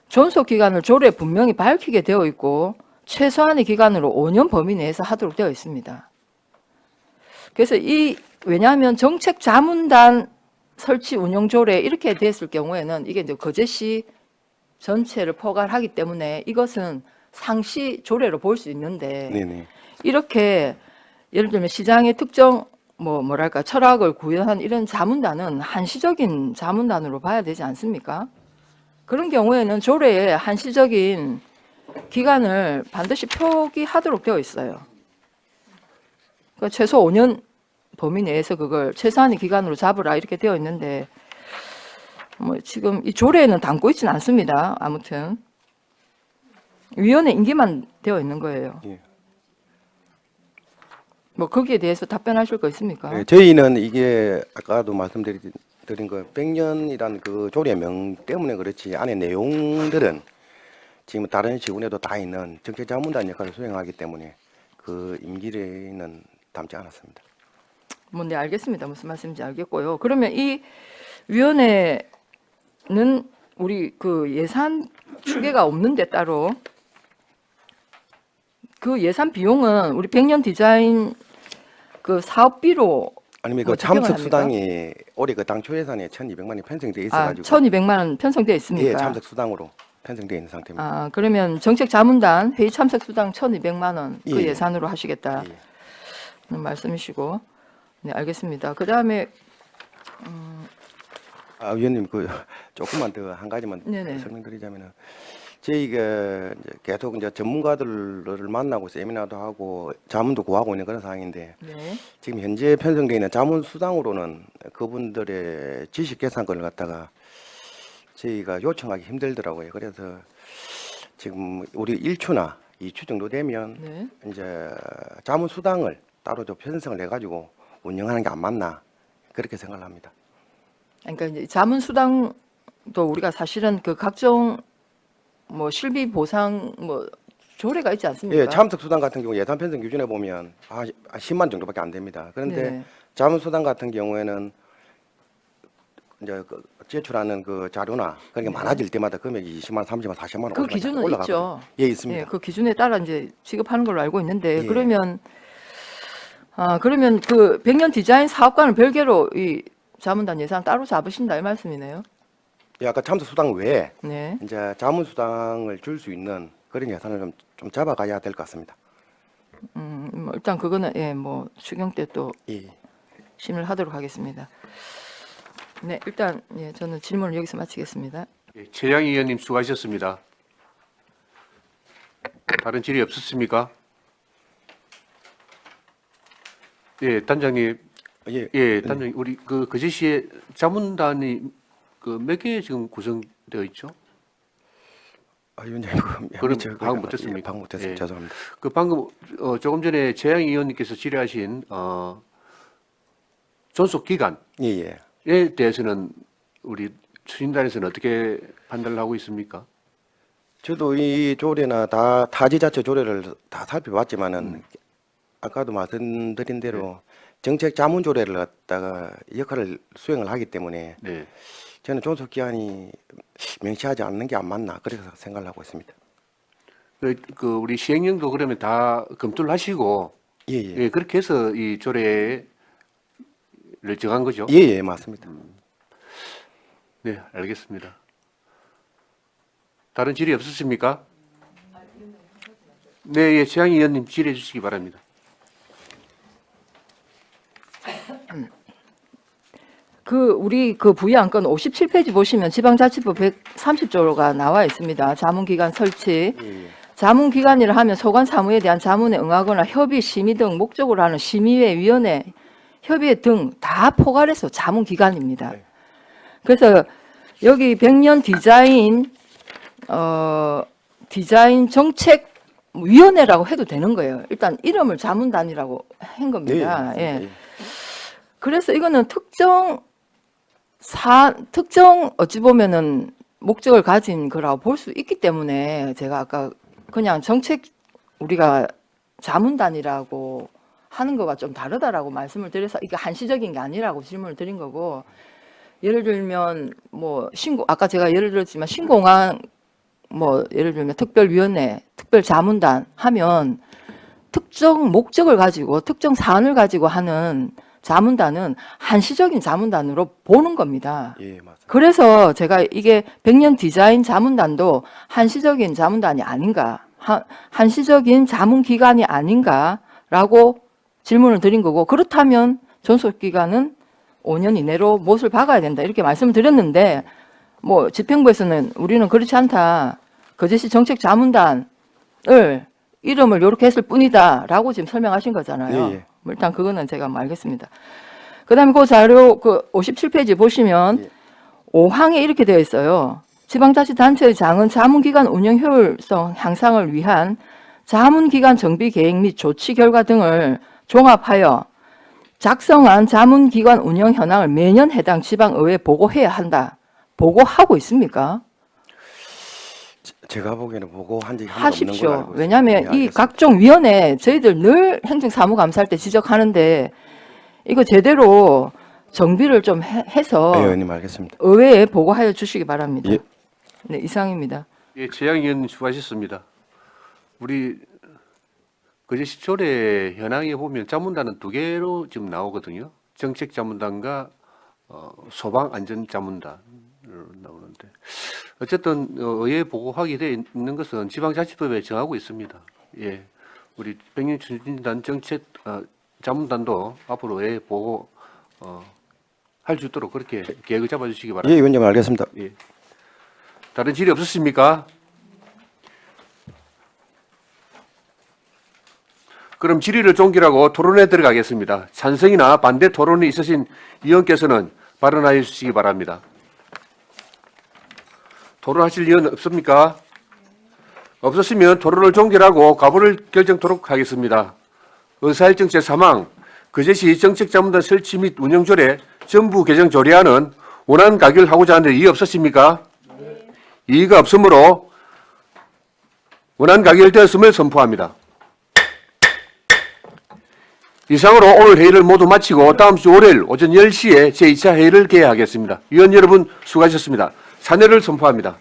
존속기간을 조례에 분명히 밝히게 되어 있고 최소한의 기간으로 5년 범위 내에서 하도록 되어 있습니다. 그래서 왜냐하면 정책 자문단 설치 운영 조례 이렇게 됐을 경우에는 이게 이제 거제시 전체를 포괄하기 때문에 이것은 상시 조례로 볼 수 있는데 네네. 이렇게 예를 들면 시장의 특정 뭐랄까 철학을 구현한 이런 자문단은 한시적인 자문단으로 봐야 되지 않습니까? 그런 경우에는 조례에 한시적인 기간을 반드시 표기하도록 되어 있어요. 그러니까 최소 5년 범위 내에서 그걸 최소한의 기간으로 잡으라 이렇게 되어 있는데 뭐 지금 이 조례에는 담고 있지는 않습니다. 아무튼 위원회 임기만 되어 있는 거예요. 예. 뭐 거기에 대해서 답변하실 거 있습니까? 네, 저희는 이게 아까도 말씀드린 거 100년이라는 그 조례명 때문에 그렇지 안에 내용들은 지금 다른 시군에도 다 있는 정책자문단 역할을 수행하기 때문에 그 임기에는 담지 않았습니다. 뭐, 네, 알겠습니다. 무슨 말씀인지 알겠고요. 그러면 이 위원회는 우리 그 예산 추계가 없는데 따로 그 예산 비용은 우리 100년 디자인 그 사업비로 아니면 뭐 그 참석 집행을 수당이 올해 그 당초 예산에 1,200만 원이 편성돼 아, 있어가지고 1,200만 원 편성되어 있습니까? 예, 참석 수당으로 편성돼 있는 상태입니다. 아, 그러면 정책 자문단 회의 참석 수당 1,200만 원 그 예. 예산으로 하시겠다. 예. 는 말씀이시고. 네, 알겠습니다. 그다음에 위원님 그 조금만 더 한 가지만 네네. 설명드리자면은 저희가 이제 계속 이제 전문가들을 만나고 세미나도 하고 자문도 구하고 있는 그런 상황인데 네. 지금 현재 편성되어 있는 자문 수당으로는 그분들의 지식 계산권을 갖다가 저희가 요청하기 힘들더라고요. 그래서 지금 우리 1추나 2추 정도 되면 네. 이제 자문 수당을 따로 좀 편성을 해가지고 운영하는 게 안 맞나 그렇게 생각을 합니다. 그러니까 이제 자문 수당도 우리가 사실은 그 각종 뭐 실비 보상 뭐 조례가 있지 않습니까? 예, 참석 수당 같은 경우 예산 편성 기준에 보면 10만 정도밖에 안 됩니다. 그런데 네. 자문 수당 같은 경우에는 이제 그 제출하는 그 자료나 그런 게 많아질 때마다 금액이 20만 원, 30만 원, 40만 원 그 기준은 있죠. 예, 있습니다. 예, 그 기준에 따라 이제 지급하는 걸로 알고 있는데 예. 그러면 그 백년 디자인 사업과는 별개로 이 자문단 예산 따로 잡으신다 이 말씀이네요. 예, 아까 참석 수당 외에 네. 이제 자문 수당을 줄 수 있는 그런 예산을 좀 잡아가야 될 것 같습니다. 뭐 일단 그거는 예, 뭐 추경 때 또 예. 심의를 하도록 하겠습니다. 네, 일단 예, 저는 질문을 여기서 마치겠습니다. 예, 최양 의원님 수고하셨습니다. 다른 질의 없었습니까? 예, 단장님. 예. 예, 단장님, 우리 그 제시에 자문단이 그 몇 개 지금 구성되어 있죠? 위원장님, 그럼 제가 방금 못했습니까? 방금 못했습니다. 예. 죄송합니다. 그 방금 조금 전에 최양 의원님께서 질의하신 존속 기간에 예, 예. 대해서는 우리 추진단에서는 어떻게 판단을 하고 있습니까? 저도 이 조례나 다 타지자체 조례를 다 살펴봤지만은 아까도 말씀드린 대로 정책 자문 조례를 갖다가 역할을 수행을 하기 때문에 네. 저는 존속 기한이 명시하지 않는 게 안 맞나 그래서 생각을 하고 있습니다. 그 우리 시행령도 그러면 다 검토를 하시고 예, 예. 예, 그렇게 해서 이 조례를 정한 거죠? 예, 예, 맞습니다. 네, 알겠습니다. 다른 질의 없으십니까? 네, 예, 최양희 의원님 질의해 주시기 바랍니다. 우리 그 부의안건 57페이지 보시면 지방자치법 130조가 나와 있습니다. 자문기관 설치. 예, 예. 자문기관이라 하면 소관 사무에 대한 자문에 응하거나 협의, 심의 등 목적으로 하는 심의회, 위원회, 협의회 등 다 포괄해서 자문기관입니다. 네. 그래서 여기 백년 디자인 정책 위원회라고 해도 되는 거예요. 일단 이름을 자문단이라고 한 겁니다. 맞습니다. 예. 예. 그래서 이거는 특정 어찌 보면은 목적을 가진 거라고 볼 수 있기 때문에 제가 아까 그냥 정책 우리가 자문단이라고 하는 거가 좀 다르다라고 말씀을 드려서 이게 한시적인 게 아니라고 질문을 드린 거고, 예를 들면 뭐 아까 제가 예를 들었지만 신공항 뭐 예를 들면 특별위원회, 특별자문단 하면 특정 목적을 가지고 특정 사안을 가지고 하는 자문단은 한시적인 자문단으로 보는 겁니다. 예, 맞습니다. 그래서 제가 이게 백년 디자인 자문단도 한시적인 자문단이 아닌가, 한시적인 자문기관이 아닌가라고 질문을 드린 거고, 그렇다면 존속기간은 5년 이내로 못을 박아야 된다 이렇게 말씀을 드렸는데, 뭐 집행부에서는 우리는 그렇지 않다, 거제시 정책자문단을 이름을 이렇게 했을 뿐이다라고 지금 설명하신 거잖아요. 예, 예. 뭐 일단 그거는 제가 알겠습니다. 그다음에 그 자료 그 57페이지 보시면 예. 5항에 이렇게 되어 있어요. 지방자치단체의 장은 자문기관 운영 효율성 향상을 위한 자문기관 정비 계획 및 조치 결과 등을 종합하여 작성한 자문기관 운영 현황을 매년 해당 지방의회에 보고해야 한다. 보고하고 있습니까? 제가 보기에는 보고한 적이 한 번도 없는 걸로 하십시오. 알고 있습니다. 왜냐하면 예, 이 알겠습니다. 각종 위원회 저희들 늘 행정사무감사할 때 지적하는데 이거 제대로 정비를 좀 해서 예, 의원님 알겠습니다. 의회에 보고하여 주시기 바랍니다. 예. 네, 이상입니다. 예, 최양희 의원님 수고하셨습니다. 우리 거제시 조례 현황에 보면 자문단은 2개로 지금 나오거든요. 정책자문단과 소방안전자문단으로 나오는데, 어쨌든 의회 보고하게 돼 있는 것은 지방자치법에 정하고 있습니다. 예, 우리 백년 추진단 정책 자문단도 앞으로 의회 보고 할 수 있도록 그렇게 계획을 잡아주시기 예, 바랍니다. 의원님 알겠습니다. 예. 다른 질의 없으십니까? 그럼 질의를 종결하고 토론에 들어가겠습니다. 찬성이나 반대 토론이 있으신 의원께서는 발언하여 주시기 바랍니다. 토론하실 의원 없습니까? 없으시면 토론을 종결하고 가부를 결정토록 하겠습니다. 의사일정 제3항 그제시 정책자문단 설치 및 운영조례 전부 개정 조례안은 원안 가결하고자 하는데 이의 없으십니까? 이의가 없으므로 원안 가결되었음을 선포합니다. 이상으로 오늘 회의를 모두 마치고 다음 주 월요일 오전 10시에 제2차 회의를 개회하겠습니다. 위원 여러분 수고하셨습니다. 사내를 선포합니다.